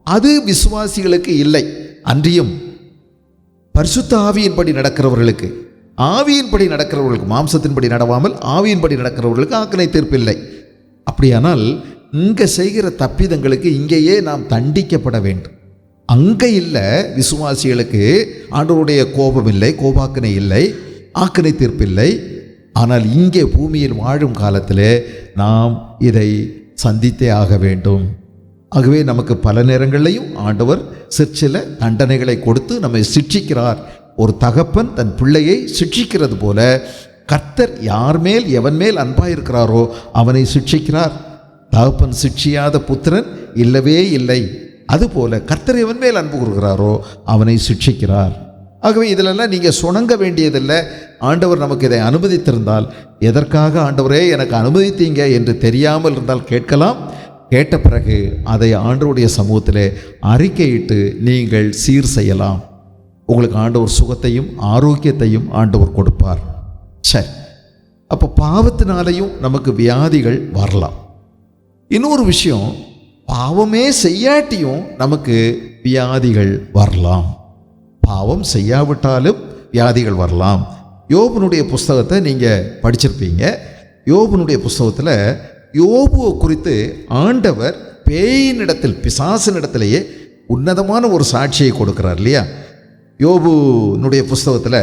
அது விசுவாசிகளுக்கு இல்லை. அன்றியும் பரிசுத்த ஆவியின்படி நடக்கிறவர்களுக்கு, ஆவியின்படி நடக்கிறவர்களுக்கு, மாம்சத்தின்படி நடவாமல் ஆவியின்படி நடக்கிறவர்களுக்கு ஆக்கினை தீர்ப்பு இல்லை. அப்படியானால் இங்கே செய்கிற தப்பிதங்களுக்கு இங்கேயே நாம் தண்டிக்கப்பட வேண்டும். அங்கே இல்லை, விசுவாசிகளுக்கு ஆண்டவருடைய கோபம் இல்லை, கோபாக்கினை இல்லை, ஆக்கினை தீர்ப்பு இல்லை. ஆனால் இங்கே பூமியில் வாழும் காலத்தில் நாம் இதை சந்தித்தே ஆக வேண்டும். ஆகவே நமக்கு பல நேரங்களிலையும் ஆண்டவர் சிற்சில தண்டனைகளை கொடுத்து நம்மை சிட்சிக்கிறார். ஒரு தகப்பன் தன் பிள்ளையை சிட்சிக்கிறது போல கர்த்தர் யார் மேல் எவன் மேல் அன்பாயிருக்கிறாரோ அவனை சிட்சிக்கிறார். தகப்பன் சிட்சியாத புத்திரன் இல்லவே இல்லை. அதுபோல கர்த்தர் எவன் மேல் அன்பு கூறுகிறாரோ அவனை சிட்சிக்கிறார். ஆகவே இதிலெல்லாம் நீங்கள் சுணங்க வேண்டியதில்லை. ஆண்டவர் நமக்கு இதை அனுமதித்திருந்தால், எதற்காக ஆண்டவரே எனக்கு அனுமதித்தீங்க என்று தெரியாமல் இருந்தால் கேட்கலாம். கேட்ட பிறகு அதை ஆண்டவருடைய சமூகத்தில் அறிக்கையிட்டு நீங்கள் சீர் செய்யலாம். உங்களுக்கு ஆண்டவர் சுகத்தையும் ஆரோக்கியத்தையும் ஆண்டவர் கொடுப்பார். சரி, அப்போ பாவத்தினாலையும் நமக்கு வியாதிகள் வரலாம். இன்னொரு விஷயம், பாவமே செய்யாட்டியும் நமக்கு வியாதிகள் வரலாம். பாவம் செய்யாவிட்டாலும் வியாதிகள் வரலாம். யோபுனுடைய புஸ்தகத்தை நீங்கள் படிச்சிருப்பீங்க. யோபுனுடைய புஸ்தகத்தில் யோபுவை குறித்து ஆண்டவர் பேயினிடத்தில், பிசாசினிடத்திலேயே உன்னதமான ஒரு சாட்சியை கொடுக்கிறார் இல்லையா? யோபுனுடைய புஸ்தகத்தில்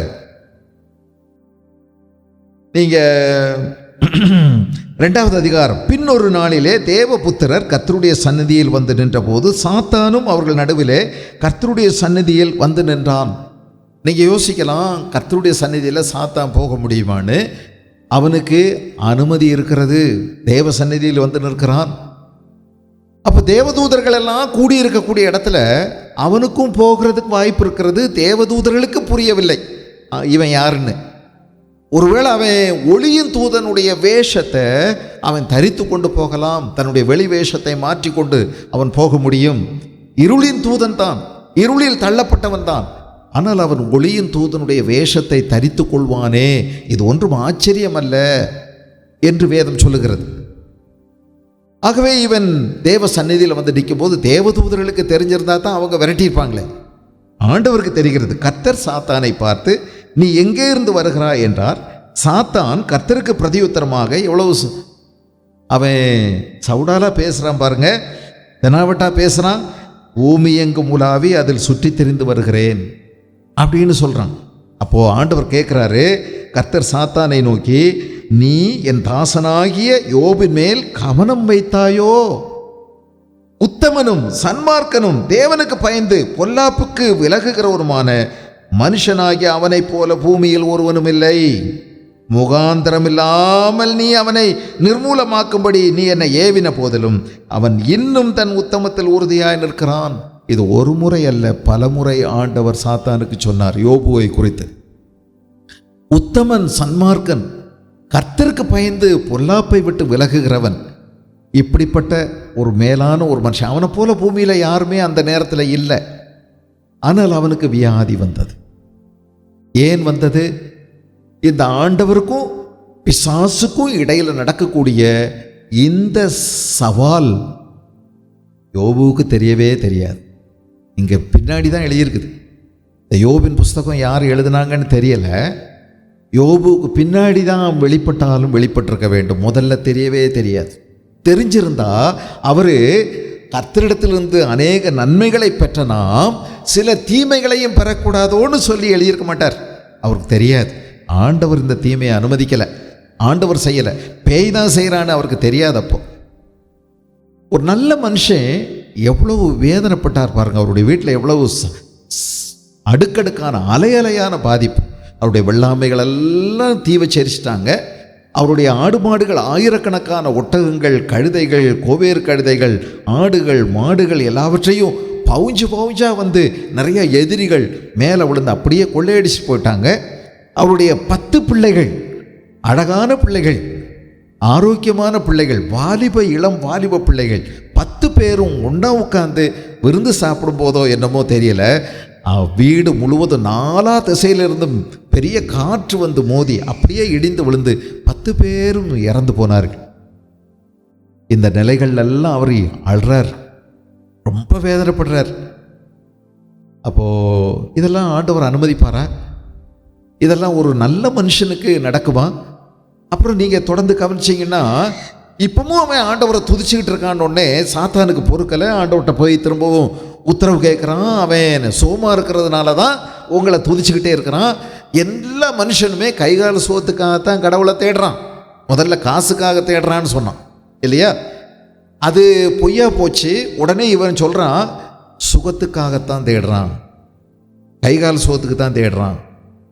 நீங்கள் 2வது அதிகாரம், பின்னொரு நாளிலே தேவபுத்திரர் கர்த்தருடைய சந்நிதியில் வந்து நின்றபோது சாத்தானும் அவர்கள் நடுவிலே கர்த்தருடைய சந்நிதியில் வந்து நின்றான். நீங்கள் யோசிக்கலாம், கர்த்தருடைய சந்நிதியில் சாத்தான் போக முடியுமான்னு. அவனுக்கு அனுமதி இருக்கிறது, தேவ சந்நிதியில் வந்து நிற்கிறான். அப்போ தேவதூதர்கள் எல்லாம் கூடியிருக்கக்கூடிய இடத்துல அவனுக்கும் போகிறதுக்கு வாய்ப்பு இருக்கிறது. தேவதூதர்களுக்கு புரியவில்லை இவன் யாருன்னு. ஒருவேளை அவன் ஒளியின் தூதனுடைய வேஷத்தை அவன் தரித்து கொண்டு போகலாம், தன்னுடைய வெளி வேஷத்தை மாற்றிக்கொண்டு அவன் போக முடியும். இருளின் தூதன் தான், இருளில் தள்ளப்பட்டவன் தான். ஆனால் அவன் ஒளியின் தூதனுடைய வேஷத்தை தரித்து கொள்வானே, இது ஒன்றும் ஆச்சரியம் அல்ல என்று வேதம் சொல்லுகிறது. ஆகவே இவன் தேவ சந்நிதியில் வந்து நிற்கும் போது தேவதூதர்களுக்கு தெரிஞ்சிருந்தா தான் அவங்க விரட்டியிருப்பாங்களே. ஆண்டவருக்கு தெரிகிறது. கர்த்தர் சாத்தானை பார்த்து, நீ எங்கே இருந்து வருகிறாய் என்றார். சாத்தான் கர்த்தருக்கு பிரதியுத்தரமாக, எவ்வளவு அவன் சவுடாலா பேசுகிறான் பாருங்க, தெனாவட்டா பேசுகிறான். பூமி எங்கும் உலாவி அதில் சுற்றி திரிந்து வருகிறேன் அப்படின்னு சொல்கிறான். அப்போது ஆண்டவர் கேட்குறாரு, கர்த்தர் சாத்தானை நோக்கி, நீ என் தாசனாகிய யோபின் மேல் கவனம் வைத்தாயோ? உத்தமனும் சன்மார்க்கனும் தேவனுக்கு பயந்து பொல்லாப்புக்கு விலகுகிறவருமான மனுஷனாகிய அவனைப் போல பூமியில் ஒருவனும் இல்லை. முகாந்திரம் இல்லாமல் நீ அவனை நிர்மூலமாக்கும்படி நீ என்னை ஏவின போதிலும் அவன் இன்னும் தன் உத்தமத்தில் உறுதியாய் நிற்கிறான். இது ஒரு முறை அல்ல, பல முறை ஆண்டவர் சாத்தானுக்கு சொன்னார் யோபுவை குறித்து. உத்தமன் சன்மார்க்கன், கர்த்தருக்கு பயந்து பொல்லாப்பை விட்டு விலகுகிறவன், இப்படிப்பட்ட ஒரு மேலான ஒரு மனுஷன். அவனை போல பூமியில் யாருமே அந்த நேரத்தில் இல்லை. ஆனால் அவனுக்கு வியாதி வந்தது. ஏன் வந்தது? இந்த ஆண்டவருக்கும் பிசாசுக்கும் இடையில் நடக்கக்கூடிய இந்த சவால் யோபுவுக்கு தெரியவே தெரியாது. இங்கே பின்னாடி தான் எழுதியிருக்குது. இந்த யோபின் புஸ்தகம் யார் எழுதுனாங்கன்னு தெரியலை. யோபுவுக்கு பின்னாடி தான் வெளிப்பட்டாலும் வெளிப்பட்டிருக்க வேண்டும், முதல்ல தெரியவே தெரியாது. தெரிஞ்சிருந்தா அவர் கர்த்தரிடத்திலிருந்து அநேக நன்மைகளை பெற்ற நாம் சில தீமைகளையும் பெறக்கூடாதோன்னு சொல்லி எழுதியிருக்க மாட்டார். அவருக்கு தெரியாது. ஆண்டவர் இந்த தீமையை அனுமதிக்கலை, ஆண்டவர் செய்யலை, பேய் தான் செய்கிறான்னு அவருக்கு தெரியாது. அப்போ ஒரு நல்ல மனுஷன் எவ்வளவு வேதனைப்பட்டார் பாருங்க. அவருடைய வீட்டில் எவ்வளவு அடுக்கடுக்கான அலையலையான பாதிப்பு. அவருடைய வெள்ளாமைகள் எல்லாம் தீவை சரிச்சிட்டாங்க. அவருடைய ஆடு மாடுகள், ஆயிரக்கணக்கான ஒட்டகங்கள், கழுதைகள், கோவேறு கழுதைகள், ஆடுகள், மாடுகள் எல்லாவற்றையும் பவுஞ்சா வந்து நிறைய எதிரிகள் மேலே விழுந்து அப்படியே கொள்ளையடிச்சு போயிட்டாங்க. அவருடைய 10 பிள்ளைகள், அழகான பிள்ளைகள், ஆரோக்கியமான பிள்ளைகள், இளம் வாலிப பிள்ளைகள் 10 பேரும் ஒன்றா உட்காந்து விருந்து சாப்பிடும் போதோ என்னமோ தெரியல, வீடு முழுவதும் 4 திசையிலிருந்தும் பெரிய காற்று வந்து மோதி அப்படியே இடிந்து விழுந்து 10 பேரும் இறந்து போனார்கள். இந்த நிலைகள் எல்லாம் அவர் அழுறார், ரொம்ப வேதனைப்படுறார். அப்போது இதெல்லாம் ஆண்டவர் அனுமதிப்பாரா? இதெல்லாம் ஒரு நல்ல மனுஷனுக்கு நடக்குமா? அப்புறம் நீங்கள் தொடர்ந்து கவனிச்சிங்கன்னா, இப்பவும் அவன் ஆண்டவரை துதிச்சுக்கிட்டு இருக்கான்னொடனே சாத்தானுக்கு பொறுக்கலை. ஆண்டவர்கிட்ட போய் திரும்பவும் உத்தரவு கேட்குறான். அவன் சோமா இருக்கிறதுனால தான் உங்களை துதிச்சுக்கிட்டே இருக்கிறான். எல்லா மனுஷனுமே கைகால சோத்துக்காகத்தான் கடவுளை தேடுறான். முதல்ல காசுக்காக தேடுறான்னு சொன்னான் இல்லையா? அது பொய்யா போச்சு. உடனே இவன் சொல்கிறான், சுகத்துக்காகத்தான் தேடுறான், கைகால் சோத்துக்கு தான் தேடுறான்,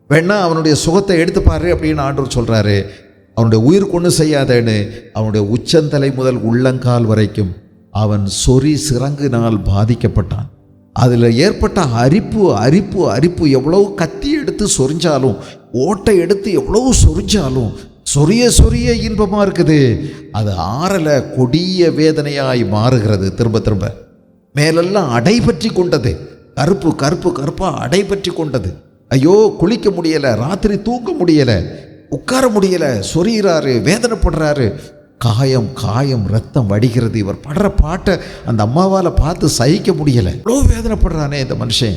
வேணா அவனுடைய சுகத்தை எடுத்துப்பாரு அப்படின்னு ஆண்டவர் சொல்கிறாரு. அவனுடைய உயிருக்கு ஒன்றும் செய்யாதேன்னு அவனுடைய உச்சந்தலை முதல் உள்ளங்கால் வரைக்கும் அவன் சொறி சிறங்கினால் பாதிக்கப்பட்டான். அதில் ஏற்பட்ட அரிப்பு எவ்வளவு கத்தி எடுத்து சொரிஞ்சாலும், ஓட்டை எடுத்து எவ்வளவு சொரிஞ்சாலும் சொரிய இன்பமாக இருக்குது. அது ஆறலை கொடிய வேதனையாய் மாறுகிறது. திரும்ப மேலெல்லாம் அடை பற்றி கொண்டது, கருப்பாக அடை பற்றி கொண்டது. ஐயோ, குளிக்க முடியலை, ராத்திரி தூங்க முடியலை, உட்கார முடியலை, சொரிகிறாரு, வேதனைப்படுறாரு. காயம் ரத்தம் வடிகிறது. இவர் படுற பாட்டை அந்த அம்மாவால் பார்த்து சகிக்க முடியலை. இவ்வளோ வேதனைப்படுறானே இந்த மனுஷன்.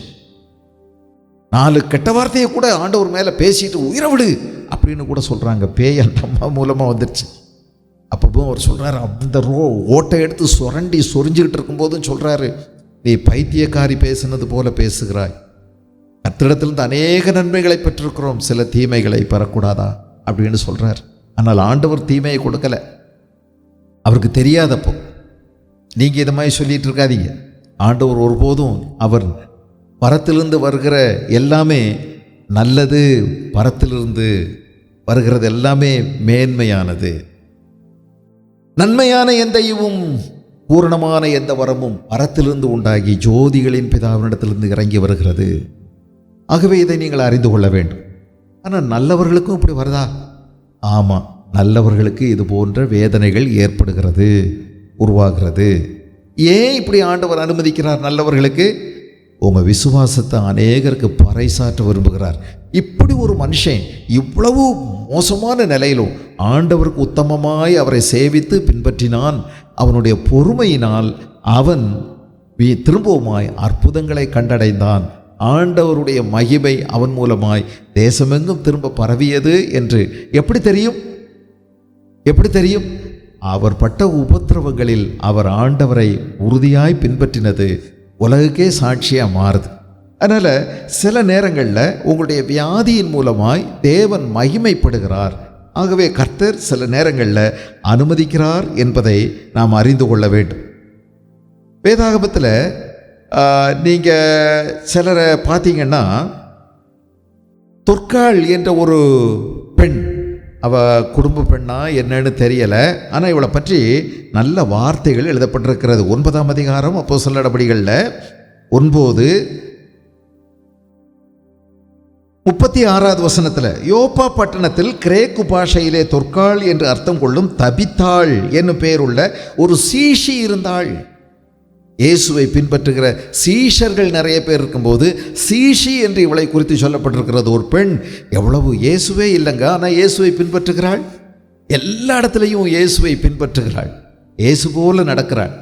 4 கெட்ட வார்த்தையை கூட ஆண்டவர் மேலே பேசிட்டு உயிரை விடு அப்படின்னு கூட சொல்கிறாங்க. பேய் அந்த அம்மா மூலமாக வந்துடுச்சு. அப்பவும் அவர் சொல்கிறாரு, அந்த ஓட்டை எடுத்து சொரிஞ்சுக்கிட்டு இருக்கும்போதும் சொல்கிறாரு, நீ பைத்தியக்காரி பேசுனது போல பேசுகிறாய். கர்த்தரிடத்திலிருந்து அநேக நன்மைகளை பெற்றிருக்கிறோம், சில தீமைகளை பெறக்கூடாதா? அப்படின்னு சொல்கிறார். ஆனால் ஆண்டவர் தீமையை கொடுக்கலை, அவருக்கு தெரியாதப்போ. நீங்கள் இதை மாதிரி சொல்லிட்டு இருக்காதீங்க. ஆண்டவர் ஒருபோதும் அவர் பரத்திலிருந்து வருகிற எல்லாமே நல்லது, பரத்திலிருந்து வருகிறது எல்லாமே மேன்மையானது. நன்மையான எந்த ஈவும் பூரணமான எந்த வரமும் பரத்திலிருந்து உண்டாகி ஜோதிகளின் பிதாவினிடத்திலிருந்து இறங்கி வருகிறது. ஆகவே இதை நீங்கள் அறிந்து கொள்ள வேண்டும். ஆனால் நல்லவர்களுக்கும் இப்படி வருதா? ஆமாம், நல்லவர்களுக்கு இது போன்ற வேதனைகள் ஏற்படுகிறது, உருவாகிறது. ஏன் இப்படி ஆண்டவர் அனுமதிக்கிறார்? நல்லவர்களுக்கு உங்கள் விசுவாசத்தை அநேகருக்கு பறைசாற்ற விரும்புகிறார். இப்படி ஒரு மனுஷன் இவ்வளவு மோசமான நிலையிலும் ஆண்டவருக்கு உத்தமமாய் அவரை சேவித்து பின்பற்றினான். அவனுடைய பொறுமையினால் அவன் திரும்பவுமாய் அற்புதங்களை கண்டடைந்தான். ஆண்டவருடைய மகிமை அவன் மூலமாய் தேசமெங்கும் திரும்ப பரவியது என்று எப்படி தெரியும்? எப்படி தெரியும்? அவர் பட்ட உபத்திரவங்களில் அவர் ஆண்டவரை உறுதியாய் பின்பற்றினது உலகுக்கே சாட்சியாக மாறுது. அதனால் சில நேரங்களில் உங்களுடைய வியாதியின் மூலமாய் தேவன் மகிமைப்படுகிறார். ஆகவே கர்த்தர் சில நேரங்களில் அனுமதிக்கிறார் என்பதை நாம் அறிந்து கொள்ள வேண்டும். வேதாகமத்தில் நீங்கள் சிலரை பார்த்தீங்கன்னா, தொற்காள் என்ற ஒரு பெண், அவள் குடும்ப பெண்ணா என்னன்னு தெரியலை, ஆனால் இவளை பற்றி நல்ல வார்த்தைகள் எழுதப்பட்டிருக்கிறது. 9ஆம் அதிகாரம் அப்போஸ்தலர் நடபடிகளில் 9:36 வசனத்தில், யோப்பா பட்டணத்தில் கிரேக்கு பாஷையிலே தொற்காள் என்று அர்த்தம் கொள்ளும் தபித்தாள் என்னும் பெயருள்ள ஒரு சீஷி இருந்தாள். இயேசுவை பின்பற்றுகிற சீஷர்கள் நிறைய பேர் இருக்கும்போது சீஷி என்று இவளை குறித்து சொல்லப்பட்டிருக்கிறது. ஒரு பெண், எவ்வளவு இயேசுவே இல்லைங்க, ஆனால் இயேசுவை பின்பற்றுகிறாள். எல்லா இடத்துலையும் இயேசுவை பின்பற்றுகிறாள், இயேசு போல நடக்கிறாள்,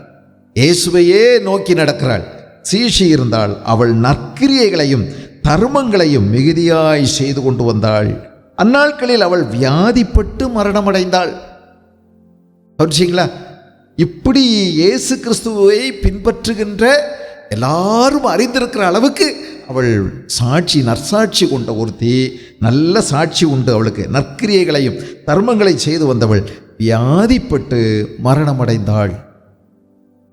இயேசுவையே நோக்கி நடக்கிறாள். சீஷி இருந்தாள். அவள் நற்கிரியைகளையும் தர்மங்களையும் மிகுதியாய் செய்து கொண்டு வந்தாள். அந்நாட்களில் அவள் வியாதிப்பட்டு மரணமடைந்தாள். புரிஞ்சிங்களா? இப்படி இயேசு கிறிஸ்துவை பின்பற்றுகின்ற எல்லாரும் அறிந்திருக்கிற அளவுக்கு அவள் சாட்சி, நற்சாட்சி கொண்ட ஒருத்தி, நல்ல சாட்சி உண்டு அவளுக்கு. நற்கிரியைகளையும் தர்மங்களை செய்து வந்தவள் வியாதிப்பட்டு மரணமடைந்தாள்.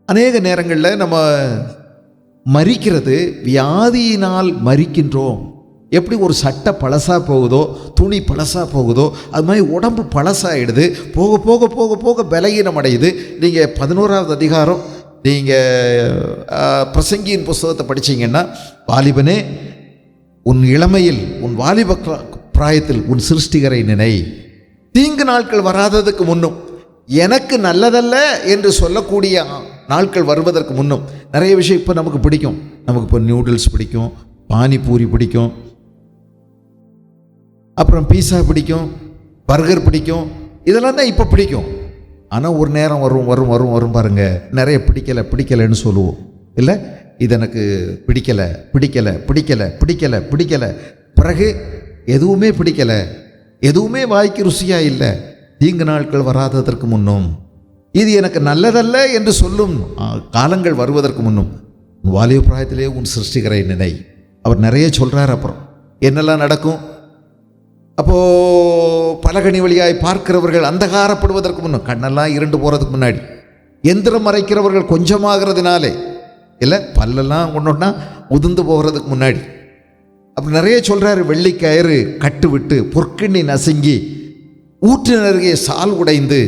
அநேக நேரங்களில் நம்ம மரிக்கிறது வியாதியினால் மரிக்கின்றோம். எப்படி ஒரு சட்டை பழசாக போகுதோ, துணி பழசாக போகுதோ, அது மாதிரி உடம்பு பழசாகிடுது. போக போக போக போக பலகீனம் அடையுது. நீங்கள் 11ஆவது அதிகாரம் நீங்கள் பிரசங்கியின் புஸ்தகத்தை படித்தீங்கன்னா, வாலிபனே உன் இளமையில் உன் வாலிப பிராயத்தில் உன் சிருஷ்டிகரை நினை, தீங்கு நாட்கள் வராததுக்கு முன்னும், எனக்கு நல்லதல்ல என்று சொல்லக்கூடிய நாட்கள் வருவதற்கு முன்னும். நிறைய விஷயம் இப்போ நமக்கு பிடிக்கும். நமக்கு இப்போ நியூடில்ஸ் பிடிக்கும், பானிபூரி பிடிக்கும், அப்புறம் பீஸா பிடிக்கும், பர்கர் பிடிக்கும். இதெல்லாம் தான் இப்போ பிடிக்கும். ஆனால் ஒரு நேரம் வரும் வரும் வரும் வரும் பாருங்க, நிறைய பிடிக்கலைன்னு சொல்லுவோம் இல்லை, இது எனக்கு பிடிக்கலை பிடிக்கலை பிடிக்கலை பிடிக்கலை பிடிக்கலை, பிறகு எதுவுமே பிடிக்கலை, எதுவுமே வாய்க்கு ருசியாக இல்லை. தீங்கு நாட்கள் வராததற்கு முன்னும், இது எனக்கு நல்லதல்ல என்று சொல்லும் காலங்கள் வருவதற்கு முன்னும் உன் வாலிப பிராயத்திலே உன் சிருஷ்டிகரை நினை. அவர் நிறைய சொல்கிறார். அப்புறம் என்னெல்லாம் நடக்கும்? அப்போது பலகனி வழியாய் பார்க்கிறவர்கள் அந்தகாரப்படுவதற்கு முன்னும், கண்ணெல்லாம் இருண்டு போகிறதுக்கு முன்னாடி, எந்திரம் மறைக்கிறவர்கள் கொஞ்சமாகிறதுனாலே இல்லை, பல்லெல்லாம் ஒன்றொன்னா உதிர்ந்து போகிறதுக்கு முன்னாடி அப்படி நிறைய சொல்கிறாரு. வெள்ளிக்கயிறு கட்டு விட்டு பொற்கிண்ணி நசுங்கி ஊற்றின் அருகே சால் உடைந்து,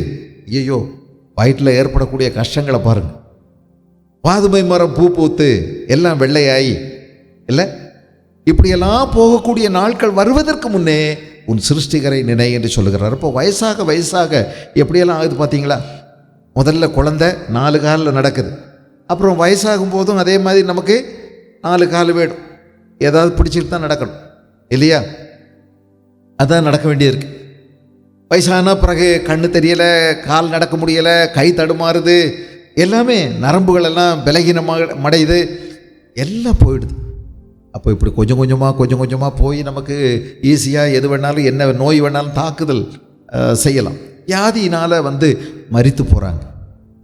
ஐயோ வயிற்றில் ஏற்படக்கூடிய கஷ்டங்களை பாருங்கள். வாதுமை மரம் பூ பூத்து எல்லாம் வெள்ளையாகி இல்லை, இப்படியெல்லாம் போகக்கூடிய நாட்கள் வருவதற்கு முன்னே உன் சிருஷ்டிகரை நினை என்று சொல்லுகிறார். இப்போ வயசாக வயசாக எப்படியெல்லாம் ஆகுது பார்த்தீங்களா? முதல்ல குழந்தை 4 காலில் நடக்குது, அப்புறம் வயசாகும் போதும் அதே மாதிரி நமக்கு 4 கால் வேணும். ஏதாவது பிடிச்சிட்டு தான் நடக்கணும் இல்லையா? அதான் நடக்க வேண்டியிருக்கு. வயசான பிறகு கண்ணு தெரியலை, கால் நடக்க முடியலை, கை தடுமாறுது, எல்லாமே நரம்புகள் எல்லாம் பலகீனமாக மடையுது, எல்லாம் போயிடுது. அப்போ இப்படி கொஞ்சம் கொஞ்சமாக போய் நமக்கு ஈஸியாக எது வேணாலும், என்ன நோய் வேணாலும் தாக்குதல் செய்யலாம். வியாதியினால் மரித்து போகிறாங்க.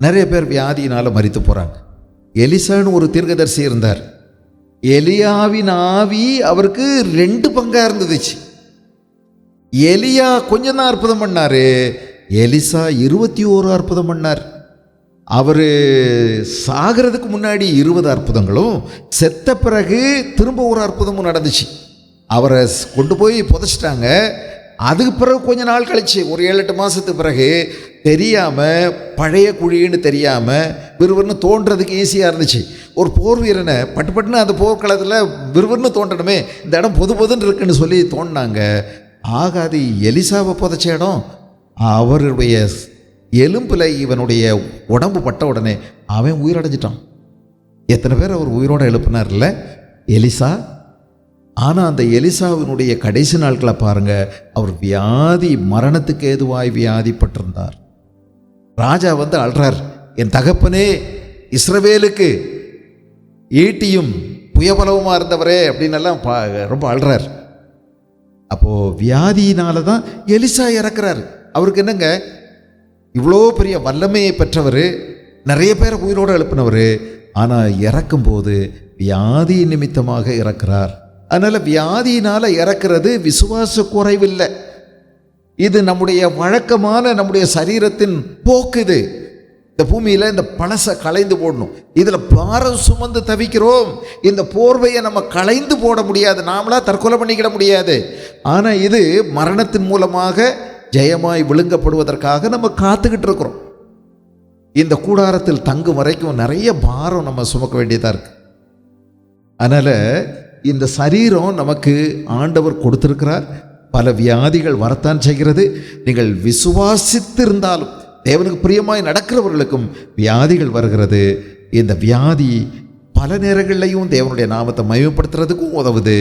நிறைய பேர் வியாதியினால் மரித்து போகிறாங்க. எலிசான்னு ஒரு தீர்க்கதரிசி இருந்தார். எலியாவின் ஆவி அவருக்கு 2 பங்காக இருந்துச்சு. எலியா கொஞ்சம் தான் அற்புதம் பண்ணார், எலிசா 21 அற்புதம் பண்ணார். அவர் சாகிறதுக்கு முன்னாடி 20 அற்புதங்களும், செத்த பிறகு திரும்ப ஒரு அற்புதமும் நடந்துச்சு. அவரை கொண்டு போய் புதைச்சிட்டாங்க. அதுக்கு பிறகு கொஞ்ச நாள் கழிச்சு, ஒரு 7-8 மாதத்துக்கு பிறகு தெரியாமல், பழைய குழின்னு தெரியாமல் விறுவிறுன்னு தோன்றதுக்கு ஈஸியாக இருந்துச்சு. ஒரு போர் வீரனை பட்டுன்னு அந்த போர்க்களத்தில் விறுவிறுன்னு தோன்றணுமே, இந்த இடம் பொதுன்னு இருக்குன்னு சொல்லி தோண்டினாங்க. ஆகாது. எலிசாவை புதைச்ச இடம். அவருடைய எலும்பில் இவனுடைய உடம்பு பட்ட உடனே அவன் உயிரடைஞ்சிட்டான். எத்தனை பேர் அவர் உயிரோடு எழுப்பினார்ல எலிசா. ஆனால் அந்த எலிசாவினுடைய கடைசி நாட்களை பாருங்கள், அவர் வியாதி, மரணத்துக்கு ஏதுவாய் வியாதிப்பட்டிருந்தார். ராஜா வந்து அழுறார், என் தகப்பனே இஸ்ரவேலுக்கு ஈட்டியும் புயபலவுமாக இருந்தவரே அப்படின்னு எல்லாம் ரொம்ப அழுறார். அப்போது வியாதியினால தான் எலிசா இறக்குறார். அவருக்கு என்னங்க, இவ்வளோ பெரிய வல்லமையை பெற்றவர், நிறைய பேரை உயிரோடு எழுப்பினவர், ஆனால் இறக்கும்போது வியாதி நிமித்தமாக இறக்குறார். அதனால் வியாதியினால் இறக்கிறது விசுவாச குறைவில்லை, இது நம்முடைய வழக்கமான நம்முடைய சரீரத்தின் போக்குது. இந்த பூமியில் இந்த பழசை களைந்து போடணும். இதில் பாரம் சுமந்து தவிக்கிறோம். இந்த போர்வையை நம்ம களைந்து போட முடியாது, நாமளாக தற்கொலை பண்ணிக்கிட முடியாது. ஆனால் இது மரணத்தின் மூலமாக ஜெயமாய் விழுங்கப்படுவதற்காக நம்ம காத்துக்கிட்டு இருக்கிறோம். இந்த கூடாரத்தில் தங்கும் வரைக்கும் நிறைய பாரம் நம்ம சுமக்க வேண்டியதாக இருக்கு. அதனால் இந்த சரீரம் நமக்கு ஆண்டவர் கொடுத்திருக்கிறார். பல வியாதிகள் வரத்தான் செய்கிறது. நீங்கள் விசுவாசித்திருந்தாலும், தேவனுக்கு பிரியமாய் நடக்கிறவர்களுக்கும் வியாதிகள் வருகிறது. இந்த வியாதி பல நேரங்கள்லையும் தேவனுடைய நாமத்தை மகிமைப்படுத்துறதுக்கும் உதவுது.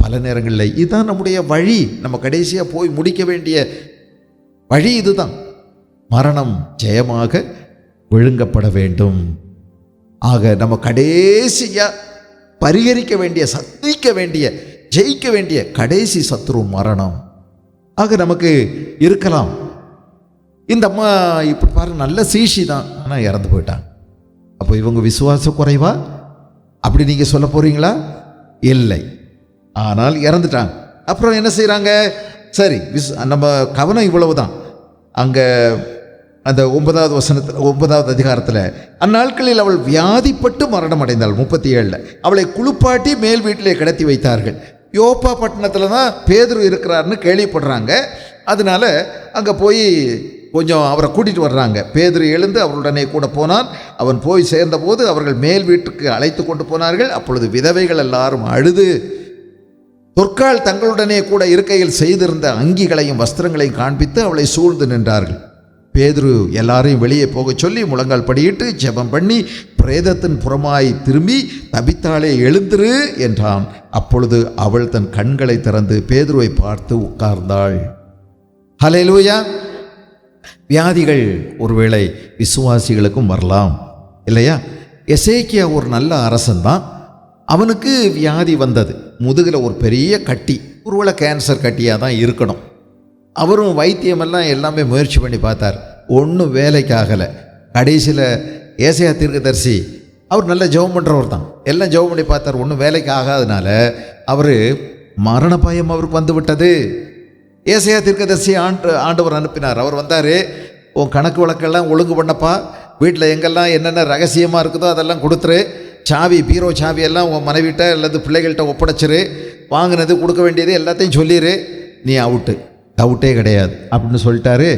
பல நேரங்களில் இதுதான் நம்முடைய வழி. நம்ம கடைசியாக போய் முடிக்க வேண்டிய வழி இதுதான். மரணம் ஜெயமாக விழுங்கப்பட வேண்டும். ஆக நம்ம கடைசியாக பரிகரிக்க வேண்டிய, சந்திக்க வேண்டிய, ஜெயிக்க வேண்டிய கடைசி சத்ரு மரணம். ஆக நமக்கு இருக்கலாம். இந்த அம்மா இப்படி பாருங்க, நல்ல சீஷி தான், ஆனால் இறந்து போயிட்டாங்க. அப்போ இவங்க விசுவாச குறைவா அப்படி நீங்கள் சொல்ல போகிறீங்களா? இல்லை. ஆனால் இறந்துட்டாங்க. அப்புறம் என்ன செய்கிறாங்க? சரி, நம்ம கவனம் இவ்வளவு தான். அங்கே அந்த 9வது வசனத்தில், 9வது அதிகாரத்தில், அந்நாட்களில் அவள் வியாதிப்பட்டு மரணம் அடைந்தாள். 37 அவளை குளிப்பாட்டி மேல் வீட்டிலே கிடத்தி வைத்தார்கள். யோப்பா பட்டணத்தில் தான் பேதுரு இருக்கிறார்னு கேள்விப்படுறாங்க. அதனால அங்கே போய் கொஞ்சம் அவரை கூட்டிகிட்டு வர்றாங்க. பேதுரு எழுந்து அவருடனே கூட போனான். அவன் போய் சேர்ந்தபோது அவர்கள் மேல் வீட்டுக்கு அழைத்து கொண்டு போனார்கள். அப்பொழுது விதவைகள் எல்லாரும் அழுது தொற்கால் தங்களுடனே கூட இருக்கையில் செய்திருந்த அங்கிகளையும் வஸ்திரங்களையும் காண்பித்து அவளை சூழ்ந்து நின்றார்கள். பேதுரு எல்லாரையும் வெளியே போக சொல்லி முழங்கால் படியிட்டு ஜெபம் பண்ணி பிரேதத்தின் புறமாய் திரும்பி, தபித்தாளே எழுந்திரு என்றான். அப்பொழுது அவள் தன் கண்களை திறந்து பேதுருவை பார்த்து உட்கார்ந்தாள். ஹல்லேலூயா. வியாதிகள் ஒருவேளை விசுவாசிகளுக்கும் வரலாம் இல்லையா? எசேக்கியா ஒரு நல்ல அரசன்தான். அவனுக்கு வியாதி வந்தது. முதுகில் ஒரு பெரிய கட்டி, ஒருவேளை கேன்சர் கட்டியாக தான் இருக்கணும். அவரும் வைத்தியமெல்லாம் எல்லாமே முயற்சி பண்ணி பார்த்தார், ஒன்றும் வேலைக்கு ஆகலை. கடைசியில் ஏசாயா தீர்க்கதரிசி, அவர் நல்ல ஜெபம் பண்ணுறவர் தான், எல்லாம் ஜெபம் பண்ணி பார்த்தார், ஒன்றும் வேலைக்கு ஆகாதனால அவர் மரண பயம் அவருக்கு வந்து விட்டது. ஏசாயா தீர்க்கதரிசி ஆண்டவர் அனுப்பினார். அவர் வந்தார், உன் கணக்கு வழக்கெல்லாம் ஒழுங்கு பண்ணப்பா, வீட்டில் எங்கெல்லாம் என்னென்ன ரகசியமாக இருக்குதோ அதெல்லாம் கொடுத்துரு, சாவி, பீரோ சாவியெல்லாம் உன் மனைவிட்ட அல்லது பிள்ளைகள்கிட்ட ஒப்படைச்சிரு, வாங்கினது கொடுக்க வேண்டியது எல்லாத்தையும் சொல்லிடு, நீ அவுட்டு, டவுட்டே கிடையாது அப்படின்னு சொல்லிட்டாரு.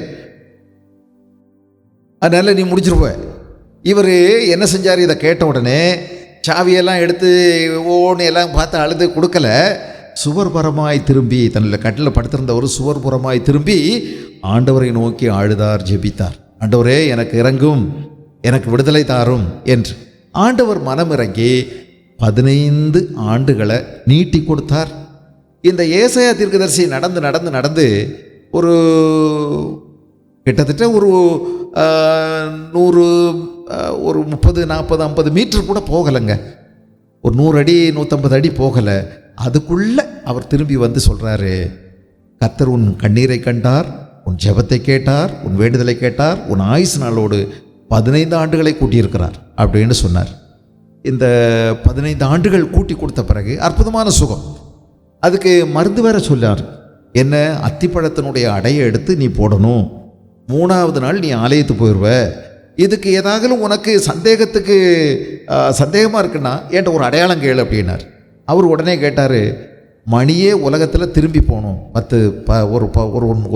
அதனால் நீ முடிச்சிருப்ப. இவர் என்ன செஞ்சார்? இதை கேட்ட உடனே சாவியெல்லாம் எடுத்து ஓன்னு எல்லாம் பார்த்து அழுது கொடுக்கல. சுவர்புறமாய் திரும்பி, தன்னில் கட்டில் படுத்திருந்த ஒரு சுவர்புறமாய் திரும்பி ஆண்டவரை நோக்கி அழுதார், ஜெபித்தார். ஆண்டவரே எனக்கு இறங்கும், எனக்கு விடுதலை தாரும் என்று. ஆண்டவர் மனமிறங்கி 15 ஆண்டுகளை நீட்டி கொடுத்தார். இந்த ஏசாயா தீர்க்கதரிசி நடந்து நடந்து நடந்து ஒரு கிட்டத்தட்ட ஒரு 100, ஒரு 30, 40, 50 மீட்டர் கூட போகலைங்க. ஒரு 100 அடி 150 அடி போகலை. அதுக்குள்ளே அவர் திரும்பி வந்து சொல்கிறாரு, கர்த்தர் உன் கண்ணீரை கண்டார், உன் ஜெபத்தை கேட்டார், உன் வேண்டுதலை கேட்டார், உன் ஆயுசு நாளோடு 15 ஆண்டுகளை கூட்டியிருக்கிறார் அப்படின்னு சொன்னார். இந்த 15 ஆண்டுகள் கூட்டி கொடுத்த பிறகு அற்புதமான சுகம். அதுக்கு மருந்து வேற சொன்னார். என்ன அத்திப்பழத்தினுடைய அடையை எடுத்து நீ போடணும், 3ஆவது நாள் நீ ஆலயத்துக்கு போயிடுவ. இதுக்கு ஏதாகலும் உனக்கு சந்தேகமாக இருக்குன்னா என்கிட்ட ஒரு அடையாளம் கேளு அப்படின்னார். அவர் உடனே கேட்டார், மணியே உலகத்தில் திரும்பி போகணும்,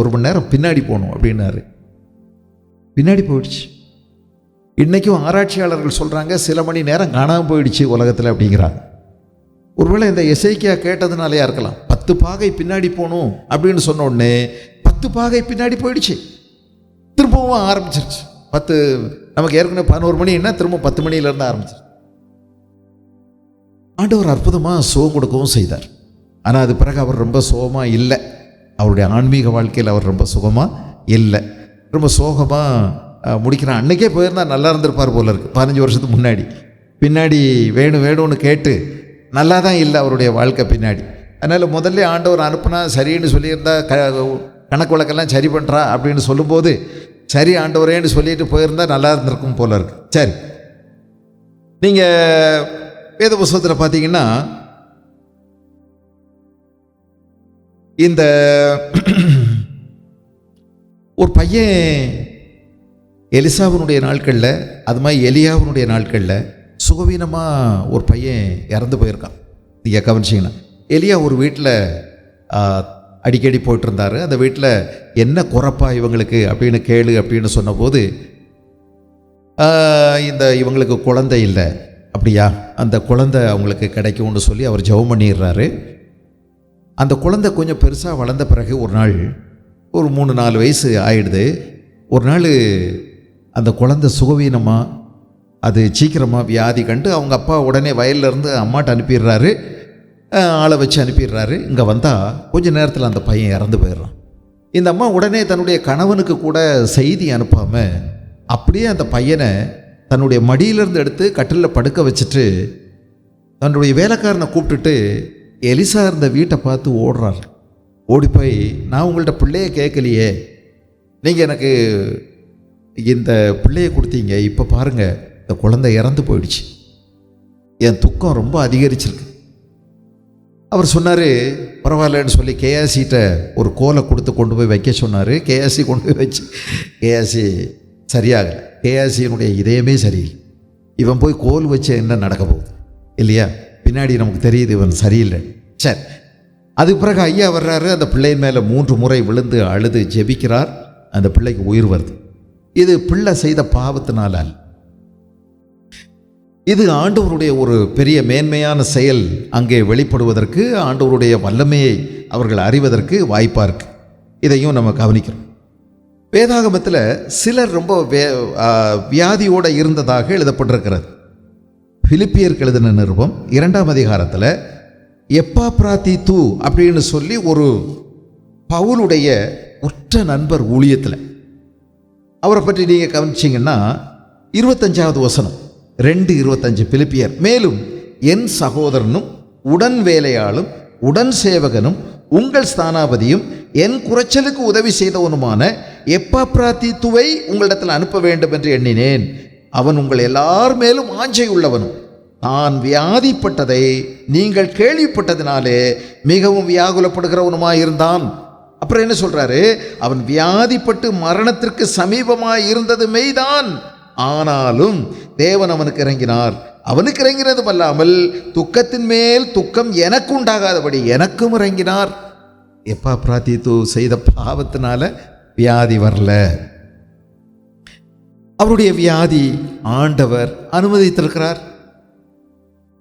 ஒரு மணி நேரம் பின்னாடி போகணும் அப்படின்னாரு. பின்னாடி போயிடுச்சு. இன்றைக்கும் ஆராய்ச்சியாளர்கள் சொல்கிறாங்க சில மணி நேரம் காணாமல் போயிடுச்சு உலகத்தில் அப்படிங்கிறாங்க. ஒருவேளை இந்த எசேக்கியா கேட்டதுனாலையா இருக்கலாம். 10 பாகை பின்னாடி போகணும் அப்படின்னு சொன்ன உடனே 10 பாகை பின்னாடி போயிடுச்சு, திரும்பவும் ஆரம்பிச்சிருச்சு. நமக்கு ஏற்கனவே 11 மணின்னா திரும்ப 10 மணிலேருந்து ஆரம்பிச்சிருச்சு. ஆண்டவர் அற்புதமாக சுகம் கொடுக்கவும் செய்தார். ஆனால் அது பிறகு அவர் ரொம்ப சுகமாக இல்லை. அவருடைய ஆன்மீக வாழ்க்கையில் அவர் ரொம்ப சுகமாக இல்லை, ரொம்ப சோகமாக முடிக்கிறான். அன்றைக்கே போயிருந்தால் நல்லா இருந்திருப்பார் போல இருக்குது. 15 வருஷத்துக்கு முன்னாடி. பின்னாடி வேணும்னு கேட்டு நல்லா தான் இல்லை அவருடைய வாழ்க்கை பின்னாடி. அதனால் முதல்ல ஆண்டவர் அனுப்புனா சரின்னு சொல்லியிருந்தா கணக்கு வழக்கெல்லாம் சரி பண்ணுறா அப்படின்னு சொல்லும்போது சரி ஆண்டவரேன்னு சொல்லிட்டு போயிருந்தால் நல்லா இருந்திருக்கும் போல இருக்கு. சரி, நீங்கள் வேத புஸ்தகத்தில் பார்த்தீங்கன்னா இந்த ஒரு பையன் எலிசாவினுடைய நாட்களில், அது மாதிரி எலியாவினுடைய நாட்களில் சுகவீனமாக ஒரு பையன் இறந்து போயிருக்கான். நீங்கள் கவனிச்சிங்கன்னா எலியா ஒரு வீட்டில் அடிக்கடி போயிட்டுருந்தார். அந்த வீட்டில் என்ன குறைப்பா இவங்களுக்கு அப்படின்னு கேளு அப்படின்னு சொன்னபோது இவங்களுக்கு குழந்தை இல்லை, அப்படியா, அந்த குழந்தை அவங்களுக்கு கிடைக்கும்னு சொல்லி அவர் ஜெபம் பண்ணிடுறாரு. அந்த குழந்தை கொஞ்சம் பெருசாக வளர்ந்த பிறகு ஒரு நாள், ஒரு 3-4 வயசு ஆயிடுது. ஒரு நாள் அந்த குழந்தை சுகவீனமாக, அது சீக்கிரமாக வியாதி கண்டு அவங்க அப்பா உடனே வயல்லேருந்து அம்மாட்ட அனுப்பிடுறாரு, ஆளை வச்சு அனுப்பிடுறாரு. இங்கே வந்தால் கொஞ்ச நேரத்தில் அந்த பையன் இறந்து போயிடுறான். இந்த அம்மா உடனே தன்னுடைய கணவனுக்கு கூட செய்தி அனுப்பாமல் அப்படியே அந்த பையனை தன்னுடைய மடியிலேருந்து எடுத்து கட்டிலில் படுக்க வச்சுட்டு தன்னுடைய வேலைக்காரனை கூப்பிட்டுட்டு எலிசா இருந்த வீட்டை பார்த்து ஓடுறார். ஓடி போய், நான் உங்கள்கிட்ட பிள்ளையை கேட்கலையே, நீங்கள் எனக்கு இந்த பிள்ளையை கொடுத்தீங்க, இப்போ பாருங்கள் இந்த குழந்தை இறந்து போயிடுச்சு, என் துக்கம் ரொம்ப அதிகரிச்சிருக்கு. அவர் சொன்னார், பரவாயில்லன்னு சொல்லி கேஆசிட்ட ஒரு கோலை கொடுத்து கொண்டு போய் வைக்க சொன்னார். கேஆசி கொண்டு போய் வச்சு கேஆசி சரியாகலை. கேஆசியினுடைய இதயமே சரியில்லை. இவன் போய் கோல் வச்சு என்ன நடக்க போகுது இல்லையா? பின்னாடி நமக்கு தெரியுது இவன் சரியில்லை. சரி, அதுக்கு பிறகு ஐயா வர்றாரு. அந்த பிள்ளையின் மேலே 3 முறை விழுந்து அழுது ஜெபிக்கிறார். அந்த பிள்ளைக்கு உயிர் வருது. இது பிள்ளை செய்த பாவத்தினால அல்ல, இது ஆண்டவருடைய ஒரு பெரிய மேன்மையான செயல் அங்கே வெளிப்படுவதற்கு, ஆண்டவருடைய வல்லமையை அவர்கள் அறிவதற்கு வாய்ப்பாக இருக்குது. இதையும் நம்ம கவனிக்கிறோம். வேதாகமத்தில் சிலர் ரொம்ப வியாதியோடு இருந்ததாக எழுதப்பட்டிருக்கிறது. பிலிப்பியருக்கு எழுதின நிருபம் 2ஆம் அதிகாரத்தில் எப்பாப்ராதீத்து அப்படின்னு சொல்லி ஒரு பவுலுடைய உற்ற நண்பர் ஊழியத்தில், அவரை பற்றி நீங்கள் கவனிச்சிங்கன்னா 25வது வசனம் 2:25 பிலிப்பியர், மேலும் என் சகோதரனும் உடன் வேலையாளும் உடன் சேவகனும் உங்கள் ஸ்தானாபதியும் என் குறைச்சலுக்கு உதவி செய்தவனுமான எப்பாப்ராதீத்துவை உங்களிடத்தில் அனுப்ப வேண்டும் என்று எண்ணினேன். அவன் உங்கள் எல்லார் மேலும் ஆஞ்சை உள்ளவனும் தான் வியாதிப்பட்டதை நீங்கள் கேள்விப்பட்டதினாலே மிகவும் வியாகுலப்படுகிறவனுமாயிருந்தான். அப்புறம் என்ன சொல்றாரு? அவன் வியாதிப்பட்டு மரணத்திற்கு சமீபமாய் இருந்தது மெய்தான், ஆனாலும் தேவன் அவனுக்கு இறங்கினார். அவனுக்கு இறங்கினதும் அல்லாமல் துக்கத்தின் மேல் துக்கம் எனக்கு உண்டாகாதபடி எனக்கும் இறங்கினார். எப்பாப்ராதீத்து செய்த பாவத்தினால வியாதி வரல, அவருடைய வியாதி ஆண்டவர் அனுமதித்திருக்கிறார்.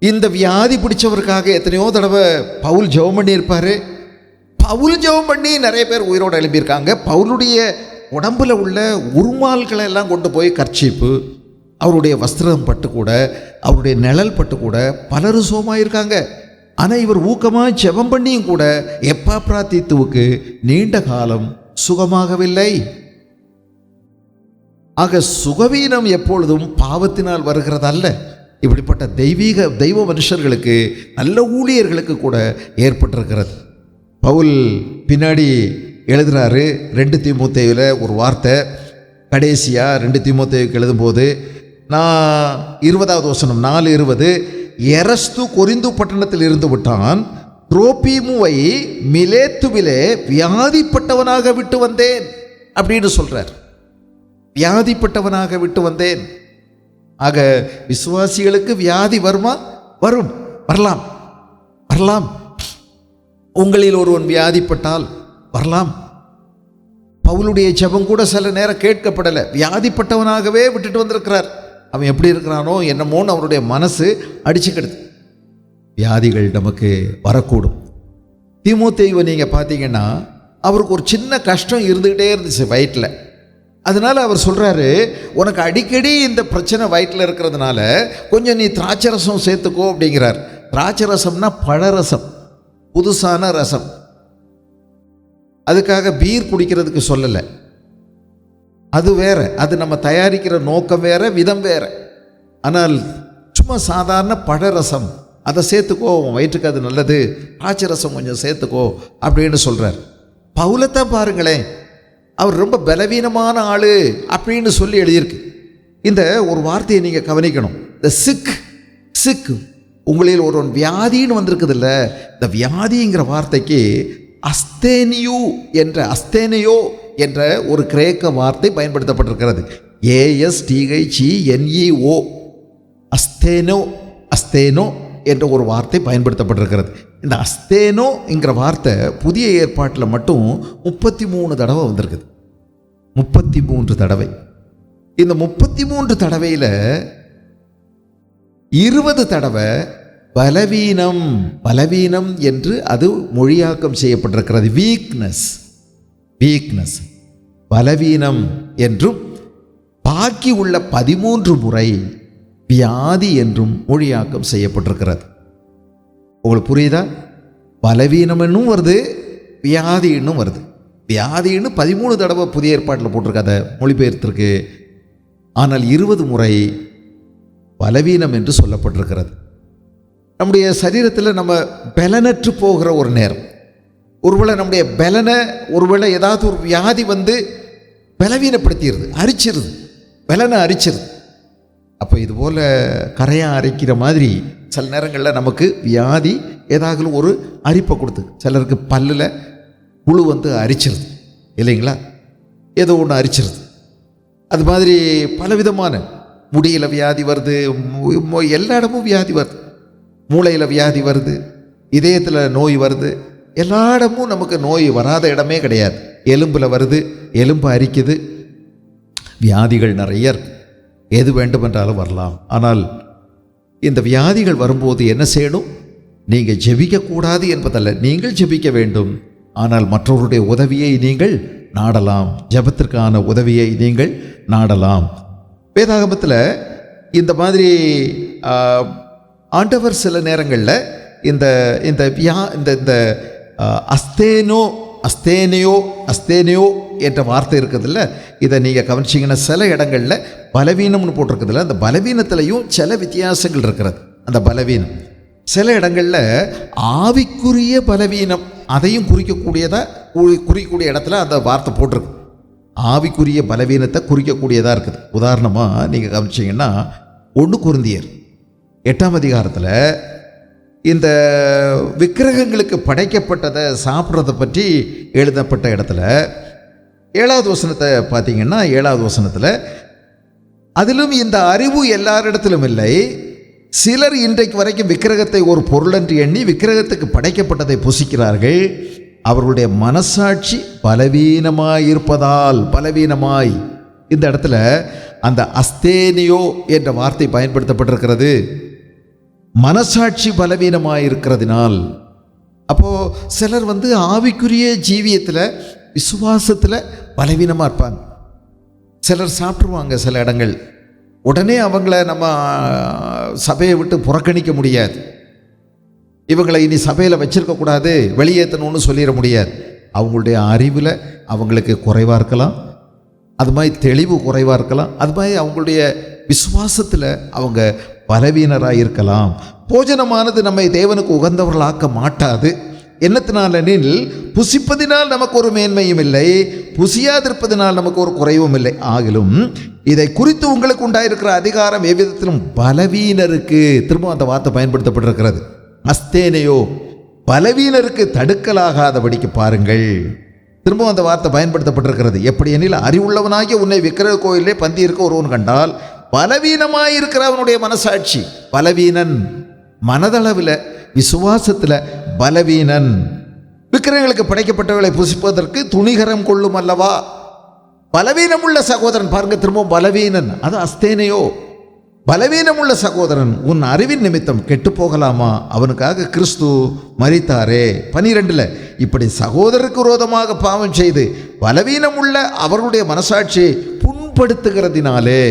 இந்த வியாதி பிடிச்சவருக்காக எத்தனையோ தடவை பவுல் ஜெபம் பண்ணியிருப்பாரு. பவுல் ஜெபம் பண்ணி நிறைய பேர் உயிரோடு எழுப்பியிருக்காங்க. பவுலுடைய உடம்புல உள்ள உருமால்களை எல்லாம் கொண்டு போய் கர்ச்சீப்பு, அவருடைய வஸ்திரம் பட்டு கூட, அவருடைய நிழல் பட்டு கூட பலரும் சுகமாயிருக்காங்க. ஆனால் இவர் ஊக்கமாக ஜெபம் பண்ணியும் கூட எப்பாப்ராதீத்துவுக்கு நீண்ட காலம் சுகமாகவில்லை. ஆக சுகவீனம் எப்பொழுதும் பாவத்தினால் வருகிறதல்ல. இப்படிப்பட்ட தெய்வ மனுஷர்களுக்கு, நல்ல ஊழியர்களுக்கு கூட ஏற்பட்டிருக்கிறது. பவுல் பின்னாடி எழுதுகிறாரு 2 தீமோத்தேயுல ஒரு வார்த்தை, கடைசியாக 2 தீமோத்தேயுக்கு எழுதும்போது, நான் 20வது வசனம் 4:20, எரஸ்து கொரிந்து பட்டணத்தில் இருந்து விட்டான், துரோபீமுவை மிலேத்துவிலே வியாதிப்பட்டவனாக விட்டு வந்தேன் அப்படின்னு சொல்றார். வியாதிப்பட்டவனாக விட்டு வந்தேன். ஆக விசுவாசிகளுக்கு வியாதி வருமா? வரும், வரலாம், வரலாம். உங்களில் ஒருவன் வியாதிப்பட்டால் வரலாம். பவுலுடைய ஜெபம் கூட சில நேரம் கேட்கப்படலை. வியாதிப்பட்டவனாகவே விட்டுட்டு வந்திருக்கிறார். அவன் எப்படி இருக்கிறானோ என்னமோன்னு அவருடைய மனசு அடிச்சுக்கிடுது. வியாதிகள் நமக்கு வரக்கூடும். தீமோத்தேயுவை நீங்கள் பார்த்தீங்கன்னா அவருக்கு ஒரு சின்ன கஷ்டம் இருந்துக்கிட்டே இருந்துச்சு வயிற்றில். அதனால் அவர் சொல்கிறாரு, உனக்கு அடிக்கடி இந்த பிரச்சனை வயிற்றில் இருக்கிறதுனால கொஞ்சம் நீ திராட்சை ரசம் சேர்த்துக்கோ அப்படிங்கிறார். திராட்சை ரசம்னா பழரசம், புதுசான ரசம். அதுக்காக பீர் குடிக்கிறதுக்கு சொல்லலை. அது வேற, அது நம்ம தயாரிக்கிற நோக்கம் வேற, விதம் வேற. ஆனால் சும்மா சாதாரண பழரசம் அதை சேர்த்துக்கோ, உன் வயிற்றுக்கு அது நல்லது, திராட்சை ரசம் கொஞ்சம் சேர்த்துக்கோ அப்படின்னு சொல்கிறார். பவுலைத்தான் பாருங்களேன், அவர் ரொம்ப பலவீனமான ஆள் அப்படின்னு சொல்லி எழுதியிருக்கு. இந்த ஒரு வார்த்தையை நீங்கள் கவனிக்கணும். இந்த சிக் உங்களில் ஒருவன் வியாதின்னு வந்திருக்குது இல்லை, இந்த வியாதிங்கிற வார்த்தைக்கு அஸ்தேனியோ என்ற ஒரு கிரேக்க வார்த்தை பயன்படுத்தப்பட்டிருக்கிறது. ASTHENEO, அஸ்தேனோ என்ற ஒரு வார்த்தை பயன்படுத்தப்பட்டிருக்கிறது. இந்த அஸ்தேனோங்கிற வார்த்தை புதிய ஏற்பாட்டில் மட்டும் 33 தடவை வந்திருக்குது. 33 தடவை. இந்த 33 தடவையில் 20 தடவை பலவீனம் என்று அது மொழியாக்கம் செய்யப்பட்டிருக்கிறது. வீக்னஸ் பலவீனம் என்றும், பாக்கி உள்ள 13 முறை வியாதி என்றும் மொழியாக்கம் செய்யப்பட்டிருக்கிறது. உங்களுக்கு புரியுதா? பலவீனம்னும் வருது, வியாதின்னும் வருது. வியாதின்னு 13 தடவை புதிய ஏற்பாட்டில் போட்டிருக்காத மொழிபெயர்த்திருக்கு. ஆனால் 20 முறை பலவீனம் என்று சொல்லப்பட்டிருக்கிறது. நம்முடைய சரீரத்தில் நம்ம பலனற்று போகிற ஒரு நேரம், ஒருவேளை நம்முடைய ஒருவேளை ஏதாவது ஒரு வியாதி வந்து பலவீனப்படுத்திடுது, பலனை அரிச்சிருது. அப்போ இதுபோல் கரையாக அரைக்கிற மாதிரி சில நேரங்களில் நமக்கு வியாதி ஏதாவது ஒரு அரிப்பை கொடுத்து, சிலருக்கு பல்லில் புழு வந்து அரிச்சிருது இல்லைங்களா, ஏதோ ஒன்று அரிச்சிருது. அது மாதிரி பலவிதமான முடியில் வியாதி வருது, எல்லா இடமும் வியாதி வருது, மூளையில் வியாதி வருது, இதயத்தில் நோய் வருது. எல்லா இடமும் நமக்கு நோய் வராத இடமே கிடையாது. எலும்பில் வருது, எலும்பு அரிக்குது, வியாதிகள் நிறைய இருக்கு. எது வேண்டுமென்றாலும் வரலாம். ஆனால் இந்த வியாதிகள் வரும்போது என்ன செய்யணும்? நீங்கள் ஜெபிக்கக்கூடாது என்பதல்ல, நீங்கள் ஜெபிக்க வேண்டும். ஆனால் மற்றவருடைய உதவியை நீங்கள் நாடலாம், ஜெபத்திற்கான உதவியை நீங்கள் நாடலாம். வேதாகமத்தில் இந்த மாதிரி ஆண்டவர் சில நேரங்களில் இந்த இந்த இந்த அஸ்தேனியோ என்ற வார்த்தை இருக்குதுல்ல, இதை நீங்கள் கவனிச்சிங்கன்னா சில இடங்களில் பலவீனம்னு போட்டிருக்குதுல்ல, அந்த பலவீனத்திலையும் சில வித்தியாசங்கள் இருக்கிறது. அந்த பலவீனம் சில இடங்களில் ஆவிக்குரிய பலவீனம், அதையும் குறிக்கக்கூடிய இடத்துல அந்த வார்த்தை போட்டிருக்கு. ஆவிக்குரிய பலவீனத்தை குறிக்கக்கூடியதாக இருக்குது. உதாரணமாக நீங்கள் கவனிச்சிங்கன்னா 1 கொரிந்தியர் 8ஆம் அதிகாரத்தில் இந்த விக்கிரகங்களுக்கு படைக்கப்பட்டதை சாப்பிட்றதை பற்றி எழுதப்பட்ட இடத்துல 7வது வசனத்தை பார்த்தீங்கன்னா, 7வது வசனத்தில், அதிலும் இந்த அறிவு எல்லாரிடத்திலும் இல்லை, சிலர் இன்றைக்கு வரைக்கும் விக்கிரகத்தை ஒரு பொருளென்று எண்ணி விக்கிரகத்துக்கு படைக்கப்பட்டதை புசிக்கிறார்கள், அவர்களுடைய மனசாட்சி பலவீனமாயிருப்பதால். இந்த இடத்துல அந்த அஸ்தேனியோ என்ற வார்த்தை பயன்படுத்தப்பட்டிருக்கிறது. மனசாட்சி பலவீனமாயிருக்கிறதுனால். அப்போது சிலர் வந்து ஆவிக்குரிய ஜீவியத்தில் விசுவாசத்தில் பலவீனமாக இருப்பாங்க. சிலர் சாப்பிட்ருவாங்க சில இடங்கள், உடனே அவங்கள நம்ம சபையை விட்டு புறக்கணிக்க முடியாது. இவங்களை இனி சபையில் வச்சிருக்கக்கூடாது, வெளியேற்றணும்னு சொல்லிட முடியாது. அவங்களுடைய அறிவில் அவங்களுக்கு குறைவாக இருக்கலாம், அது மாதிரி தெளிவு குறைவாக இருக்கலாம், அது மாதிரி அவங்களுடைய விசுவாசத்தில் அவங்க பலவீனராக இருக்கலாம். போஜனமானது நம்மை தேவனுக்கு உகந்தவர்களாக்க மாட்டாது. என்னத்தினாலெனில் புசிப்பதினால் நமக்கு ஒரு மேன்மையும் இல்லை, புசியாதிருப்பதினால் நமக்கு ஒரு குறைவும் இல்லை. ஆகிலும் இதை குறித்து உங்களுக்கு உண்டாயிருக்கிற அதிகாரம் எவ்விதத்திலும் பலவீனருக்கு. திரும்ப அந்த வார்த்தை பயன்படுத்தப்பட்டிருக்கிறது. அஸ்தேனையோ பலவீனருக்கு தடுக்கலாகாதபடிக்கு பாருங்கள். திரும்பவும் அந்த வார்த்தை பயன்படுத்தப்பட்டிருக்கிறது. எப்படி எனில், அறிவுள்ளவனாகிய உன்னை விக்கிரக கோயிலே பந்தி இருக்க ஒருவன் கண்டால், பலவீனமாயிருக்கிற அவனுடைய மனசாட்சி, பலவீனன் மனதளவில் விசுவாசத்தில் பலவீனன், விக்கிரகங்களுக்கு படைக்கப்பட்டவர்களை புசிப்பதற்கு துணிகரம் கொள்ளும் அல்லவா. பலவீனமுள்ள சகோதரன் பாருங்க, திரும்பவும் பலவீனன், அது அஸ்தேனையோ, பலவீனமுள்ள சகோதரன் உன் அறிவின் நிமித்தம் கெட்டு போகலாமா? அவனுக்காக கிறிஸ்து மரித்தாரே. 12 இப்படி சகோதரருக்கு விரோதமாக பாவம் செய்து பலவீனமுள்ள அவர்களுடைய மனசாட்சியை புண்படுத்துகிறதினாலே,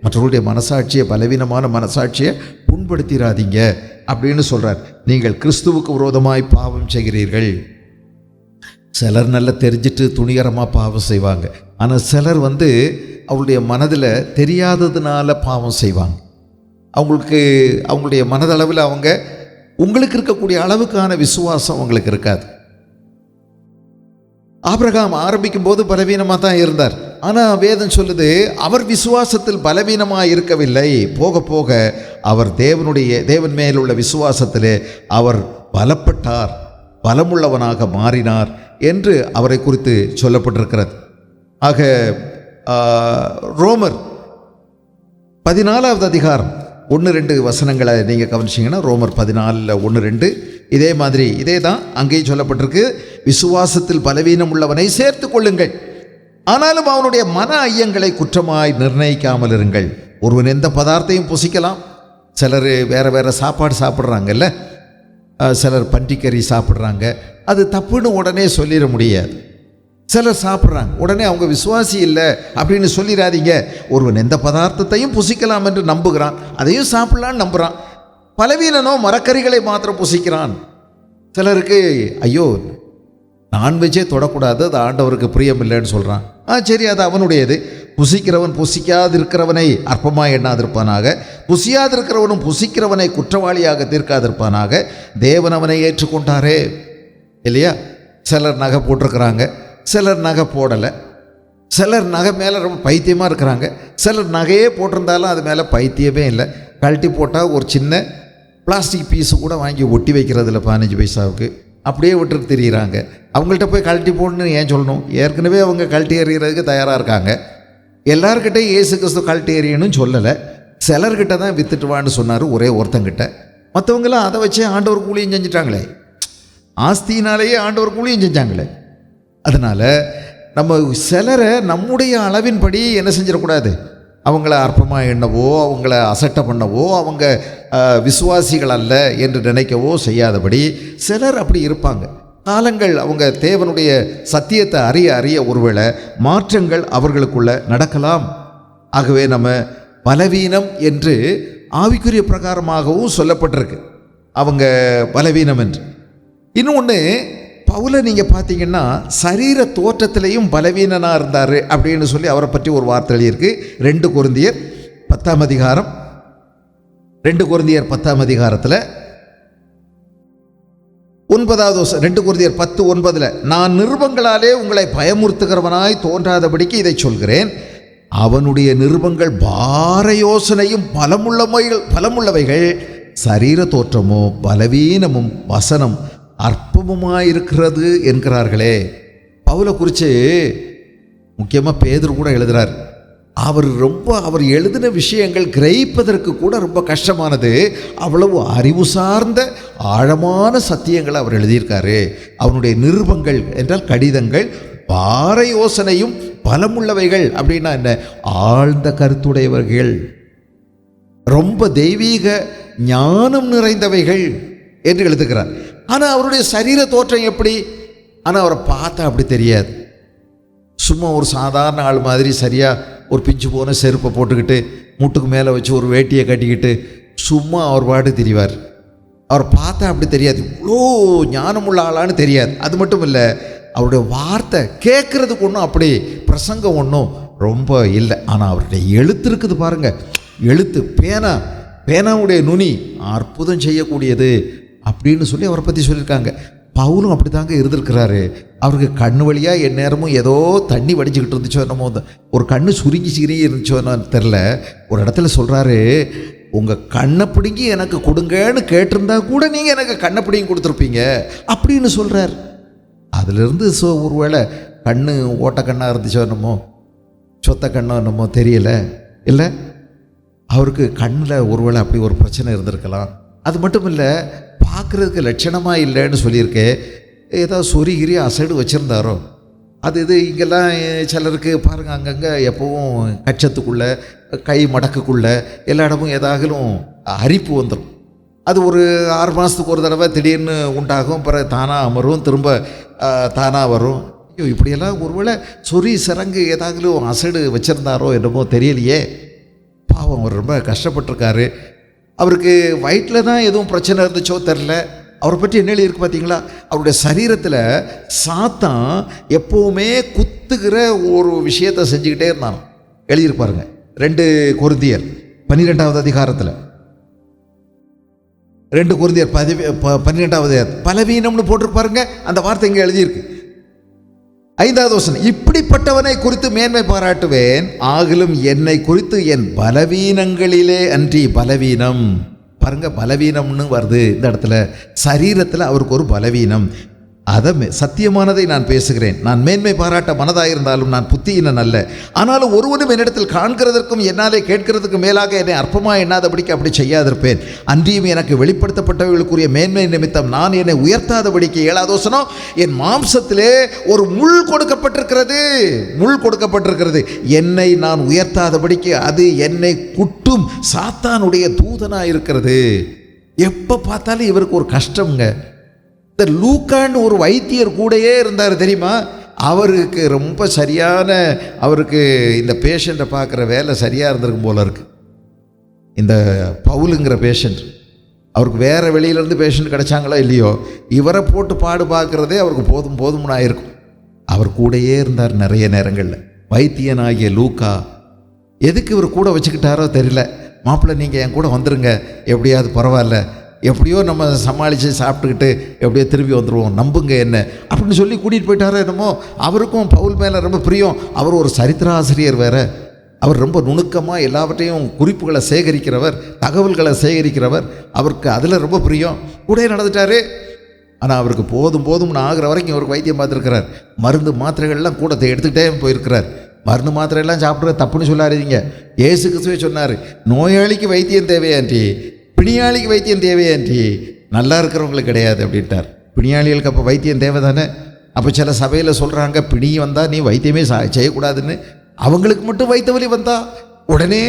மற்றவருடைய மனசாட்சியை, பலவீனமான மனசாட்சியை புண்படுத்திடாதீங்க அப்படின்னு சொல்றார். நீங்கள் கிறிஸ்துவுக்கு விரோதமாய் பாவம் செய்கிறீர்கள். சிலர் நல்லா தெரிஞ்சிட்டு துணிகரமாக பாவம் செய்வாங்க. ஆனால் சிலர் அவங்களுடைய மனதில் தெரியாததுனால பாவம் செய்வாங்க. அவங்களுடைய மனதளவில் உங்களுக்கு இருக்கக்கூடிய அளவுக்கான விசுவாசம் அவங்களுக்கு இருக்காது. ஆபிரகாம் ஆரம்பிக்கும் போது பலவீனமாக தான் இருந்தார். ஆனால் வேதம் சொல்லுது, அவர் விசுவாசத்தில் பலவீனமாக இருக்கவில்லை. போக போக அவர் தேவன் மேலுள்ள விசுவாசத்திலே அவர் பலப்பட்டார், பலமுள்ளவனாக மாறினார் என்று அவரை குறித்து சொல்லப்பட்டிருக்கிறது. ஆக ரோமர் 14வது அதிகாரம் 1-2 வசனங்களை நீங்கள் கவனிச்சிங்கன்னா, ரோமர் 14:1-2 இதே மாதிரி இதே தான் அங்கேயும் சொல்லப்பட்டிருக்கு. விசுவாசத்தில் பலவீனம் உள்ளவனை சேர்த்து கொள்ளுங்கள், ஆனாலும் அவனுடைய மன ஐயங்களை குற்றமாய் நிர்ணயிக்காமல் இருங்கள். ஒருவன் எந்த பதார்த்தையும் புசிக்கலாம். சிலர் வேறு வேறு சாப்பாடு சாப்பிட்றாங்கல்ல, சிலர் பன்றிக்கறி சாப்பிட்றாங்க. அது தப்புன்னு உடனே சொல்லிட முடியாது. சிலர் சாப்பிட்றாங்க, உடனே அவங்க விசுவாசி இல்லை அப்படின்னு சொல்லிடாதீங்க. ஒருவன் எந்த பதார்த்தத்தையும் புசிக்கலாம் என்று நம்புகிறான், அதையும் சாப்பிடலான்னு நம்புகிறான். பலவீனனோ மரக்கறிகளை மாத்திரம் புசிக்கிறான். சிலருக்கு ஐயோ நான்வெஜ்ஜே தொடக்கூடாது, அது ஆண்டவருக்கு பிரியம் இல்லைன்னு சொல்கிறான். சரி, அது அவனுடையது. புசிக்கிறவன் புசிக்காதிருக்கிறவனை அற்பமாக எண்ணாதிருப்பானாக, புசியாதிருக்கிறவனும் புசிக்கிறவனை குற்றவாளியாக தீர்க்காதிருப்பானாக. தேவன் அவனை ஏற்றுக்கொண்டாரே இல்லையா. சிலர் நகை போட்டிருக்கிறாங்க, சிலர் நகை போடலை. சிலர் நகை மேலே ரொம்ப பைத்தியமாக இருக்கிறாங்க. சிலர் நகையே போட்டிருந்தாலும் அது மேலே பைத்தியமே இல்லை. கழட்டி போட்டால் ஒரு சின்ன பிளாஸ்டிக் பீஸு கூட வாங்கி ஒட்டி வைக்கிறதில்ல 15 பைசாவுக்கு, அப்படியே விட்டுட்டு தெரியுறாங்க. அவங்கள்ட்ட போய் கழட்டி போடணுன்னு ஏன் சொல்லணும்? ஏற்கனவே அவங்க கழட்டி எறிகிறதுக்கு தயாராக இருக்காங்க. எல்லார்கிட்டையும் இயேசு கிறிஸ்து கழட்டி எறியணும்னு சொல்லலை. சிலர்கிட்ட தான் வித்துட்டு வான்னு சொன்னார், ஒரே ஒருத்தங்கிட்ட. மற்றவங்களாம் அதை வச்சே ஆண்டவர் கூலியும் செஞ்சிட்டாங்களே, ஆஸ்தினாலேயே ஆண்டவர் கூலியும் செஞ்சாங்களே. அதனால் நம்ம சிலரை நம்முடைய அளவின்படி என்ன செஞ்சிடக்கூடாது, அவங்கள அற்பமாக எண்ணவோ, அவங்கள அசட்டை பண்ணவோ, அவங்க விசுவாசிகள் அல்ல என்று நினைக்கவோ செய்யாதபடி. சிலர் அப்படி இருப்பாங்க. காலங்கள் அவங்க தேவனுடைய சத்தியத்தை அறிய ஒருவேளை மாற்றங்கள் அவர்களுக்குள்ள நடக்கலாம். ஆகவே நம்ம பலவீனம் என்று ஆவிக்குரிய பிரகாரமாகவும் சொல்லப்பட்டிருக்கு, அவங்க பலவீனம் என்று. இன்னொன்று, பவுலை நீங்கள் பார்த்தீங்கன்னா சரீர தோற்றத்திலையும் பலவீனனாக இருந்தார் அப்படின்னு சொல்லி அவரை பற்றி ஒரு வார்த்தை எழுதியிருக்கு. 2 கொரிந்தியர் 10ஆம் அதிகாரம் 2 கொரிந்தியர் 10ஆம் அதிகாரத்தில் 9வது 2 கொரிந்தியர் 10:9 நான் நிருபங்களாலே உங்களை பயமுறுத்துகிறவனாய் தோன்றாதபடிக்கு இதை சொல்கிறேன். அவனுடைய நிருபங்கள் பார யோசனையும் பலமுள்ளவைகள், சரீர தோற்றமோ பலவீனமும் வசனம் அற்பமுமாயிருக்கிறது என்கிறார்களே. பவுலை குறித்து முக்கியமாக பேதுரு கூட எழுதுகிறார். அவர் எழுதின விஷயங்கள் கிரகிப்பதற்கு கூட ரொம்ப கஷ்டமானது. அவ்வளவு அறிவு சார்ந்த ஆழமான சத்தியங்களை அவர் எழுதியிருக்காரு. அவனுடைய நிருபங்கள் என்றால் கடிதங்கள், பார யோசனையும் பலமுள்ளவைகள் அப்படின்னா என்ன, ஆழ்ந்த கருத்துடையவர்கள், ரொம்ப தெய்வீக ஞானம் நிறைந்தவைகள் என்று எழுதுகிறார். ஆனால் அவருடைய சரீர தோற்றம் எப்படி? ஆனால் அவரை பார்த்தா அப்படி தெரியாது. சும்மா ஒரு சாதாரண ஆள் மாதிரி, சரியாக ஒரு பிஞ்சு போன செருப்பை போட்டுக்கிட்டு மூட்டுக்கு மேலே வச்சு ஒரு வேட்டியை கட்டிக்கிட்டு சும்மா அவர் பாட்டு தெரிவார். அவர் பார்த்தா அப்படி தெரியாது, இவ்வளோ ஞானமுள்ள ஆளான்னு தெரியாது. அது மட்டும் இல்லை, அவருடைய வார்த்தை கேட்குறதுக்கு ஒன்றும் அப்படி பிரசங்கம் ஒன்றும் ரொம்ப இல்லை. ஆனால் அவருடைய எழுத்து இருக்குது பாருங்கள், எழுத்து பேனாவுடைய நுனி அற்புதம் செய்யக்கூடியது அப்படின்னு சொல்லி அவரை பற்றி சொல்லியிருக்காங்க. பவுலும் அப்படி தாங்க இருந்திருக்கிறாரு. அவருக்கு கண்ணு வழியாக என் நேரமும் ஏதோ தண்ணி வடிச்சுக்கிட்டு இருந்துச்சோ என்னமோ, ஒரு கண்ணு சுருங்கி இருந்துச்சோன்னு தெரில. ஒரு இடத்துல சொல்கிறாரு, உங்கள் கண்ணை பிடுங்கி எனக்கு கொடுங்கன்னு கேட்டிருந்தா கூட நீங்கள் எனக்கு கண்ணை பிடுங்கி கொடுத்துருப்பீங்க அப்படின்னு சொல்கிறார். அதிலிருந்து ஒருவேளை கண்ணு ஓட்ட கண்ணாக இருந்துச்சோ என்னமோ, சொத்த கண்ணோ என்னமோ தெரியல, இல்லை அவருக்கு கண்ணில் ஒருவேளை அப்படி ஒரு பிரச்சனை இருந்திருக்கலாம். அது மட்டும் இல்லை, பார்க்குறதுக்கு லட்சணமாக இல்லைன்னு சொல்லியிருக்கேன். ஏதோ சொரிகிரி அசடு வச்சுருந்தாரோ இது இங்கெல்லாம் சிலருக்கு பாருங்கள், அங்கங்கே எப்போவும் கச்சத்துக்குள்ளே கை மடக்குக்குள்ளே எல்லா இடமும் ஏதாகலும் அரிப்பு வந்துடும். அது ஒரு 6 மாதத்துக்கு ஒரு தடவை திடீர்னு உண்டாகும், பிறகு தானாக அமரும், திரும்ப தானாக வரும். ஐயோ, இப்படியெல்லாம் ஒருவேளை சொறி சிறங்கு ஏதாகலும் அசடு வச்சுருந்தாரோ என்னமோ தெரியலையே. பாவம், அவர் ரொம்ப கஷ்டப்பட்டிருக்காரு. அவருக்கு வயிற்றில் தான் எதுவும் பிரச்சனை இருந்துச்சோ தெரில. அவரை பற்றி என்ன எழுதியிருக்கு பார்த்தீங்களா? அவருடைய சரீரத்தில் சாத்தான் எப்போவுமே குத்துகிற ஒரு விஷயத்தை செஞ்சுக்கிட்டே இருந்தான். எழுதியிருப்பாருங்க 2 கொரிந்தியர் 12வது அதிகாரத்தில், 2 கொரிந்தியர் 12வது பலவீனம்னு போட்டிருப்பாருங்க. அந்த வார்த்தை இங்கே எழுதியிருக்கு. 5வது வசனம், இப்படிப்பட்டவனை குறித்து மேன்மை பாராட்டுவேன், ஆகிலும் என்னை குறித்து என் பலவீனங்களிலே அன்றி. பலவீனம் பாருங்க, பலவீனம்னு வருது இந்த இடத்துல. சரீரத்தில் அவருக்கு ஒரு பலவீனம். அதை சத்தியமானதை நான் பேசுகிறேன். நான் மேன்மை பாராட்ட மனதாயிருந்தாலும் நான் புத்தியினன் அல்ல. ஆனாலும் ஒருவனும் என்னிடத்தில் காண்கிறதற்கும் என்னாலே கேட்கிறதுக்கும் மேலாக என்னை அற்பமாக எண்ணாதபடிக்கு அப்படி செய்யாதிருப்பேன். அன்றியும் எனக்கு வெளிப்படுத்தப்பட்டவர்களுக்குரிய மேன்மை நிமித்தம் நான் என்னை உயர்த்தாதபடிக்கு. 7வது வசனம், என் மாம்சத்திலே ஒரு முள் கொடுக்கப்பட்டிருக்கிறது. முள் கொடுக்கப்பட்டிருக்கிறது. என்னை நான் உயர்த்தாதபடிக்கு அது என்னை குட்டும் சாத்தானுடைய தூதனாக இருக்கிறது. எப்போ பார்த்தாலும் இவருக்கு ஒரு கஷ்டம்ங்க. இந்த லூக்கான்னு ஒரு வைத்தியர் கூடயே இருந்தார் தெரியுமா? அவருக்கு ரொம்ப சரியான, அவருக்கு இந்த பேஷண்ட்டை பார்க்குற வேலை சரியாக இருந்திருக்கும் போல இருக்கு. இந்த பவுலுங்கிற பேஷண்ட், அவருக்கு வேறு வெளியிலேருந்து பேஷண்ட் கிடைச்சாங்களோ இல்லையோ, இவரை போட்டு பாடு பார்க்குறதே அவருக்கு போதும்னு ஆயிருக்கும். அவர் கூடயே இருந்தார் நிறைய நேரங்களில். வைத்தியனாகிய லூக்கா எதுக்கு இவர் கூட வச்சுக்கிட்டாரோ தெரியல. மாப்பிள்ளை நீங்கள் என் கூட வந்துடுங்க, எப்படியாவது பரவாயில்ல, எப்படியோ நம்ம சமாளித்து சாப்பிட்டுக்கிட்டு எப்படியோ திரும்பி வந்துடுவோம், நம்புங்க என்ன அப்படின்னு சொல்லி கூட்டிகிட்டு போயிட்டாரோ என்னமோ. அவருக்கும் பவுல் மேலே ரொம்ப பிரியம். அவர் ஒரு சரித்திர ஆசிரியர் வேறு. அவர் ரொம்ப நுணுக்கமாக எல்லாவற்றையும் குறிப்புகளை சேகரிக்கிறவர், தகவல்களை சேகரிக்கிறவர். அவருக்கு அதில் ரொம்ப பிரியம். கூட நடந்துட்டாரு. ஆனால் அவருக்கு போதும்னு ஆகிற வரைக்கும் அவருக்கு வைத்தியம் பார்த்துருக்கிறார். மருந்து மாத்திரைகள்லாம் கூட எடுத்துக்கிட்டே போயிருக்கிறார். மருந்து மாத்திரையெல்லாம் சாப்பிட்ற தப்புன்னு சொல்லாதீங்க. இயேசு கிறிஸ்துவே சொன்னார், நோயாளிக்கு வைத்தியம் தேவையான்றி பிணியாளிக்கு வைத்தியம் தேவையான்றி நல்லா இருக்கிறவங்களுக்கு கிடையாது அப்படின்ட்டார். பிணியாளிகளுக்கு அப்போ வைத்தியம் தேவை தானே. அப்போ சில சபையில் சொல்கிறாங்க, பிணி வந்தால் நீ வைத்தியமே செய்யக்கூடாதுன்னு. அவங்களுக்கு மட்டும் வயிற்று வலி வந்தால் உடனே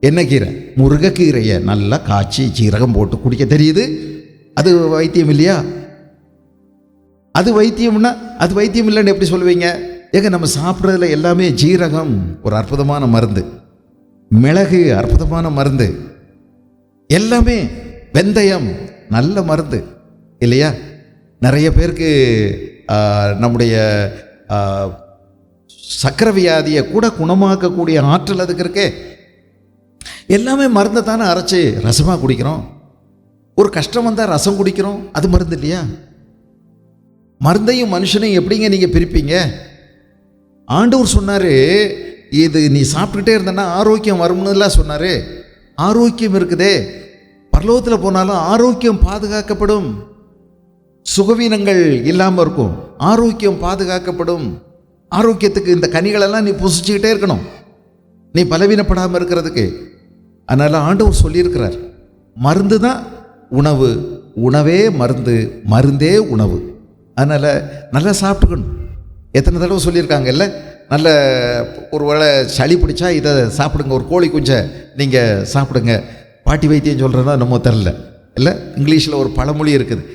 என்ன கீரை, முருங்கைக்கீரையை நல்லா காய்ச்சி சீரகம் போட்டு குடிக்க தெரியுது. அது வைத்தியம் இல்லையா? அது வைத்தியம்னா அது வைத்தியம் இல்லைன்னு எப்படி சொல்லுவீங்க? ஏங்க, நம்ம சாப்பிட்றதுல எல்லாமே ஜீரகம் ஒரு அற்புதமான மருந்து, மிளகு அற்புதமான மருந்து, எல்லாமே வெந்தயம் நல்ல மருந்து இல்லையா? நிறைய பேருக்கு நம்முடைய சக்கரை வியாதியை கூட குணமாக்கக்கூடிய ஆற்றல் அதுக்கு இருக்கே. எல்லாமே மருந்தை தானே அரைச்சி ரசமாக குடிக்கிறோம். ஒரு கஷ்டம் வந்தால் ரசம் குடிக்கிறோம், அது மருந்து இல்லையா? மருந்தையும் மனுஷனையும் எப்படிங்க நீங்கள் பிரிப்பீங்க? ஆண்டவர் சொன்னார், இது நீ சாப்பிட்டுக்கிட்டே இருந்தனா ஆரோக்கியம் வரும்னுலாம் சொன்னார். ஆரோக்கியம் இருக்குதே, பரலோகத்தில் போனாலும் ஆரோக்கியம் பாதுகாக்கப்படும். சுகவீனங்கள் இல்லாமல் இருக்கும், ஆரோக்கியம் பாதுகாக்கப்படும். ஆரோக்கியத்துக்கு இந்த கனிகளெல்லாம் நீ புசிச்சுக்கிட்டே இருக்கணும், நீ பலவீனப்படாமல் இருக்கிறதுக்கு. அதனால் ஆண்டவர் சொல்லியிருக்கிறார், மருந்து தான் உணவு, உணவே மருந்து, மருந்தே உணவு. அதனால் நல்லா சாப்பிட்டுக்கணும். எத்தனை தடவை சொல்லியிருக்காங்கல்ல, நல்ல ஒரு வேளை சளி பிடிச்சா இதை சாப்பிடுங்க, ஒரு கோழி குஞ்சை நீங்கள் சாப்பிடுங்க. பாட்டி வைத்தியம் சொல்கிறதா நம்ம தெரில இல்லை. இங்கிலீஷில் ஒரு பழமொழி இருக்குது,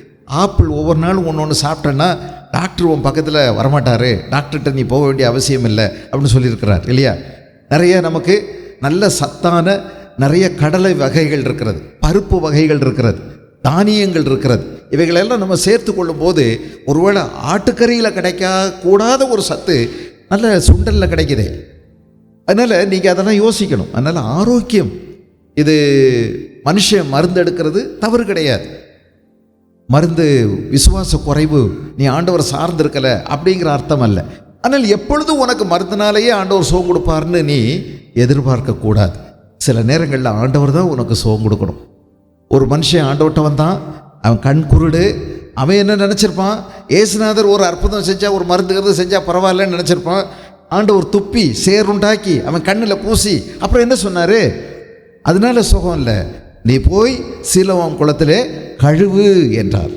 ஆப்பிள் ஒவ்வொரு நாளும் ஒன்று சாப்பிட்டேன்னா டாக்டர் உன் பக்கத்தில் வரமாட்டார், டாக்டர்கிட்ட நீ போக வேண்டிய அவசியம் இல்லை அப்படின்னு சொல்லியிருக்கிறார் இல்லையா? நிறைய நமக்கு நல்ல சத்தான நிறைய கடலை வகைகள் இருக்கிறது, பருப்பு வகைகள் இருக்கிறது, தானியங்கள் இருக்கிறது. இவைகளெல்லாம் நம்ம சேர்த்து கொள்ளும் போது ஒருவேளை ஆட்டுக்கறியில் கிடைக்கக்கூடாத ஒரு சத்து நல்ல சுண்டலில் கிடைக்குதே. அதனால் நீங்கள் அதெல்லாம் யோசிக்கணும். அதனால் ஆரோக்கியம், இது மனுஷன் மருந்து எடுக்கிறது தவறு கிடையாது. மருந்து விசுவாச குறைவு, நீ ஆண்டவர் சார்ந்திருக்கலை அப்படிங்கிற அர்த்தம் அல்ல. ஆனால் எப்பொழுதும் உனக்கு மருந்தினாலேயே ஆண்டவர் சுகம் கொடுப்பார்னு நீ எதிர்பார்க்கக்கூடாது. சில நேரங்களில் ஆண்டவர் தான் உனக்கு சுகம் கொடுக்கணும். ஒரு மனுஷன் ஆண்டவர்கிட்ட வந்தான், அவன் கண் குருடு. அவன் என்ன நினச்சிருப்பான், ஏசுநாதர் ஒரு அற்புதம் செஞ்சால், ஒரு மருந்துகிறது செஞ்சால் பரவாயில்லன்னு நினச்சிருப்பான். ஆண்டவர் துப்பி சேருண்டாக்கி அவன் கண்ணில் பூசி அப்புறம் என்ன சொன்னார், அதனால சுகம் இல்லை, நீ போய் சீலோவாம் குளத்திலே கழுவு என்றார்.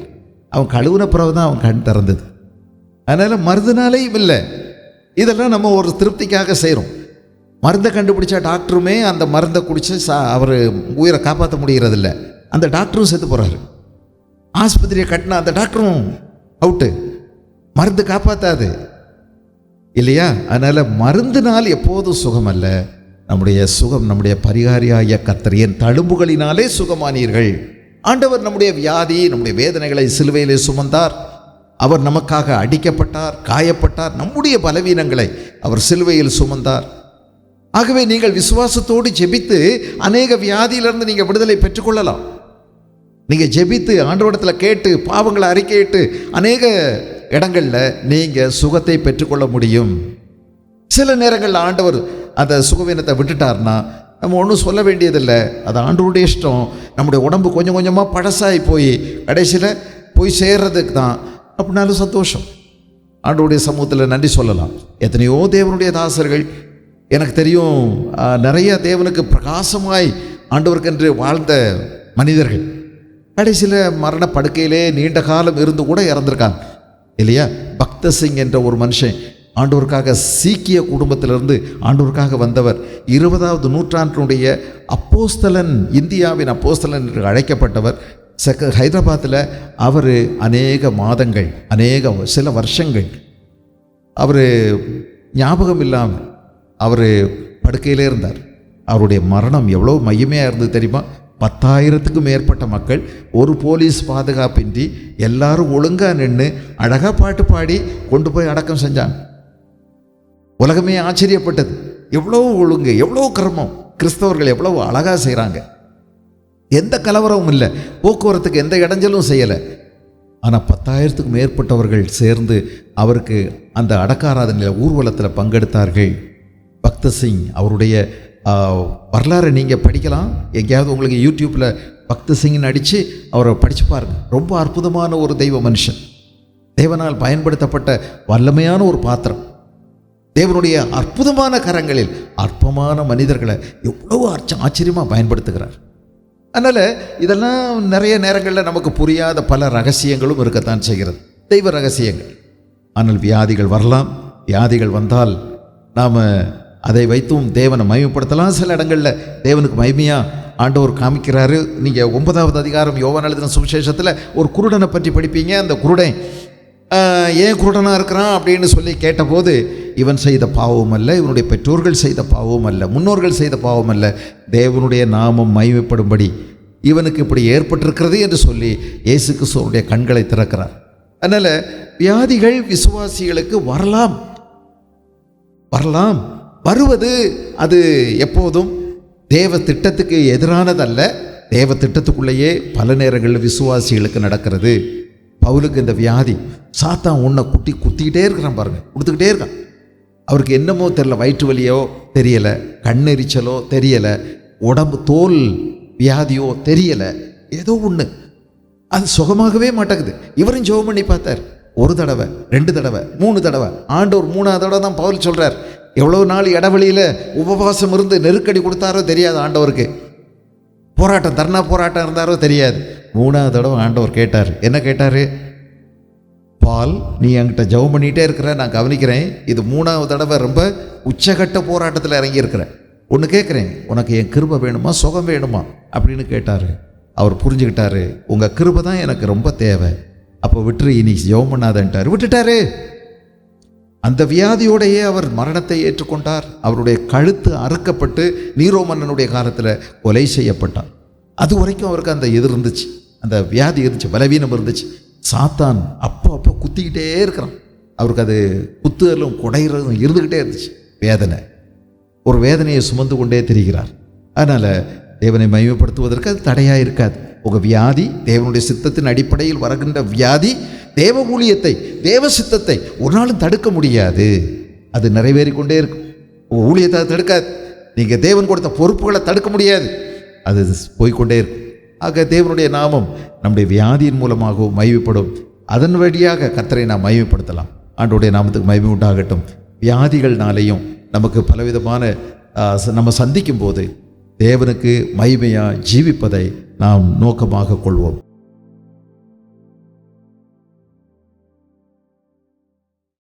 அவன் கழுவுன பிறகு தான் அவன் கண் திறந்தது. அதனால் மருந்துனாலேயும் இல்லை. இதெல்லாம் நம்ம ஒரு திருப்திக்காக செய்கிறோம். மருந்தை கண்டுபிடிச்சா டாக்டருமே அந்த மருந்தை குடித்து அவர் உயிரை காப்பாற்ற முடிகிறதில்ல. அந்த டாக்டரும் செத்து போகிறாரு. ஆஸ்பத்திரியை கட்டினா அந்த டாக்டரும் அவுட்டு, மருந்து காப்பாற்றாது இல்லையா? அதனால் மருந்தினால் எப்போதும் சுகம் அல்ல. நம்முடைய சுகம் நம்முடைய பரிகாரியாகிய கர்த்தர், என் தழும்புகளினாலே சுகமானீர்கள். ஆண்டவர் நம்முடைய வியாதி, நம்முடைய வேதனைகளை சிலுவையிலே சுமந்தார். அவர் நமக்காக அடிக்கப்பட்டார், காயப்பட்டார். நம்முடைய பலவீனங்களை அவர் சிலுவையில் சுமந்தார். ஆகவே நீங்கள் விசுவாசத்தோடு ஜெபித்து அநேக வியாதியிலிருந்து நீங்கள் விடுதலை பெற்றுக்கொள்ளலாம். நீங்கள் ஜெபித்து ஆண்டவரிடத்தில் கேட்டு பாவங்களை அறிக்கையிட்டு அநேக இடங்களில் நீங்கள் சுகத்தை பெற்றுக்கொள்ள முடியும். சில நேரங்களில் ஆண்டவர் அந்த சுகவீனத்தை விட்டுட்டார்னா நம்ம ஒன்றும் சொல்ல வேண்டியதில்லை, அது ஆண்டவருடைய இஷ்டம். நம்முடைய உடம்பு கொஞ்சம் கொஞ்சமாக பழசாகி போய் கடைசியில் போய் சேர்றதுக்கு தான். அப்படின்னாலும் சந்தோஷம், ஆண்டவருடைய சமூகத்தில் நன்றி சொல்லலாம். எத்தனையோ தேவனுடைய தாசர்கள் எனக்கு தெரியும், நிறைய தேவனுக்கு பிரகாசமாய் ஆண்டவருக்கென்று வாழ்ந்த மனிதர்கள் கடைசியில் மரண படுக்கையிலே நீண்ட காலம் இருந்து கூட இறந்துருக்காங்க இல்லையா? பக்த சிங் என்ற ஒரு மனுஷன் ஆண்டவருக்காக சீக்கிய குடும்பத்திலிருந்து ஆண்டவருக்காக வந்தவர், 20வது நூற்றாண்டினுடைய அப்போஸ்தலன், இந்தியாவின் அப்போஸ்தலன் என்று அழைக்கப்பட்டவர். ஹைதராபாத்தில் அவர் அநேக மாதங்கள், சில வருஷங்கள் அவர் ஞாபகம் இல்லாமல் அவர் படுக்கையிலே இருந்தார். அவருடைய மரணம் எவ்வளோ மையமையாக இருந்தது தெரியுமா? 10,000க்கும் மேற்பட்ட மக்கள், ஒரு போலீஸ் பாதுகாப்பின்றி எல்லாரும் ஒழுங்காக நின்று அழகாக பாட்டு பாடி கொண்டு போய் அடக்கம் செஞ்சாங்க. உலகமே ஆச்சரியப்பட்டது. எவ்வளோ ஒழுங்கு, எவ்வளோ கிரமம், கிறிஸ்தவர்கள் எவ்வளோ அழகாக செய்கிறாங்க. எந்த கலவரமும் இல்லை, போக்குவரத்துக்கு எந்த இடைஞ்சலும் செய்யலை. ஆனால் 10,000க்கும் மேற்பட்டவர்கள் சேர்ந்து அவருக்கு அந்த அடக்காராதனையில் ஊர்வலத்தில் பங்கெடுத்தார்கள். பக்த சிங் அவருடைய வரலாறு நீங்கள் படிக்கலாம். எங்கேயாவது உங்களுக்கு யூடியூப்பில் பக்த சிங்னு அடித்து அவரை படித்து பாருங்கள். ரொம்ப அற்புதமான ஒரு தெய்வ மனுஷன், தேவனால் பயன்படுத்தப்பட்ட வல்லமையான ஒரு பாத்திரம். தேவனுடைய அற்புதமான கரங்களில் அற்பமான மனிதர்களை எவ்வளோ ஆச்சரியமாக பயன்படுத்துகிறார். அதனால் இதெல்லாம் நிறைய நேரங்களில் நமக்கு புரியாத பல ரகசியங்களும் இருக்கத்தான் செய்கிறது, தெய்வ ரகசியங்கள். ஆனால் வியாதிகள் வரலாம். வியாதிகள் வந்தால் நாம் அதை வைத்தும் தேவனை மகிமைப்படுத்தலாம். சில இடங்களில் தேவனுக்கு மகிமையாக ஆண்டவர் காமிக்கிறாரு. நீங்கள் 9வது அதிகாரம் யோவான் எழுதின சுவிசேஷத்தில் ஒரு குருடனை பற்றி படிப்பீங்க. அந்த குருடன் ஏன் குருடனாக இருக்கிறான் அப்படின்னு சொல்லி கேட்டபோது, இவன் செய்த பாவம் அல்ல, இவனுடைய பெற்றோர்கள் செய்த பாவம் அல்ல, முன்னோர்கள் செய்த பாவம் அல்ல, தேவனுடைய நாமம் மகிமைப்படும்படி இவனுக்கு இப்படி ஏற்பட்டிருக்கிறது என்று சொல்லி இயேசு கிறிஸ்துவுடைய கண்களை திறக்கிறார். அதனால் வியாதிகள் விசுவாசிகளுக்கு வரலாம். வருவது அது எப்போதும் தேவ திட்டத்துக்கு எதிரானதல்ல. தேவ திட்டத்துக்குள்ளேயே பல நேரங்களில் விசுவாசிகளுக்கு நடக்கிறது. பவுலுக்கு இந்த வியாதி, சாத்தான் உன்னை குத்திக்கிட்டே இருக்கிறான் பாருங்கள், கொடுத்துக்கிட்டே இருக்கான். அவருக்கு என்னமோ தெரியல, வயிற்று வலியோ தெரியலை, கண்ணெரிச்சலோ தெரியலை, உடம்பு தோல் வியாதியோ தெரியலை, ஏதோ ஒன்று அது சுகமாகவே மாட்டேங்குது. இவரும் ஜெபம் பண்ணி பார்த்தார். 1 தடவை, 2 தடவை, 3 தடவை. ஆண்டவர் 3வது தடவை தான் பவுல் சொல்கிறார். எவ்வளோ நாள் இடைவெளியில் உபவாசம் இருந்து நெருக்கடி கொடுத்தாரோ தெரியாது ஆண்டவருக்கு. போராட்டம், தர்ணா போராட்டம் இருந்தாரோ தெரியாது. 3வது தடவை ஆண்டவர் கேட்டார். என்ன கேட்டார்? பால், நீ என்கிட்ட ஜெபம் பண்ணிகிட்டே இருக்கிற, நான் கவனிக்கிறேன். இது 3வது தடவை ரொம்ப உச்சகட்ட போராட்டத்தில் இறங்கியிருக்கிறேன். ஒன்று கேட்குறேன், உனக்கு என் கிருபை வேணுமா, சுகம் வேணுமா அப்படின்னு கேட்டார். அவர் புரிஞ்சுக்கிட்டாரு, உங்கள் கிருபை தான் எனக்கு ரொம்ப தேவை. அப்போ விட்டுரு, இனி ஜெபம் பண்ணாதன்ட்டார். விட்டுட்டாரு. அந்த வியாதியோடையே அவர் மரணத்தை ஏற்றுக்கொண்டார். அவருடைய கழுத்து அறுக்கப்பட்டு நீரோ மன்னனுடைய காலத்தில் கொலை செய்யப்பட்டார். அது வரைக்கும் அவருக்கு அந்த இது இருந்துச்சு, அந்த வியாதி இருந்துச்சு, பலவீனம் இருந்துச்சு. சாத்தான் அப்போ குத்திக்கிட்டே இருக்கிறான். அவருக்கு அது குத்துதலும் குடையிறதும் இருந்துக்கிட்டே இருந்துச்சு. வேதனை, ஒரு வேதனையை சுமந்து கொண்டே திரிகிறார். அதனால் தேவனை மகிமைப்படுத்துவதற்கு அது தடையாக இருக்காது. உங்கள் வியாதி தேவனுடைய சித்தத்தின் அடிப்படையில் வருகின்ற வியாதி தேவ ஊழியத்தை, தேவ சித்தத்தை ஒரு நாளும் தடுக்க முடியாது. அது நிறைவேறிக்கொண்டே இருக்கும். ஊழியத்தை தடுக்காது. நீங்கள் தேவன் கொடுத்த பொறுப்புகளை தடுக்க முடியாது, அது போய்கொண்டே இருக்கும். ஆக தேவனுடைய நாமம் நம்முடைய வியாதியின் மூலமாகவும் மகிமைப்படும். அதன் வழியாக கர்த்தரை நாம் மகிமைப்படுத்தலாம். ஆண்டவருடைய நாமத்துக்கு மகிமை உண்டாகட்டும். வியாதிகள்னாலேயும் நமக்கு பலவிதமான நம்ம சந்திக்கும் போது தேவனுக்கு மகிமையாக ஜீவிப்பதை நாம் நோக்கமாக கொள்வோம்.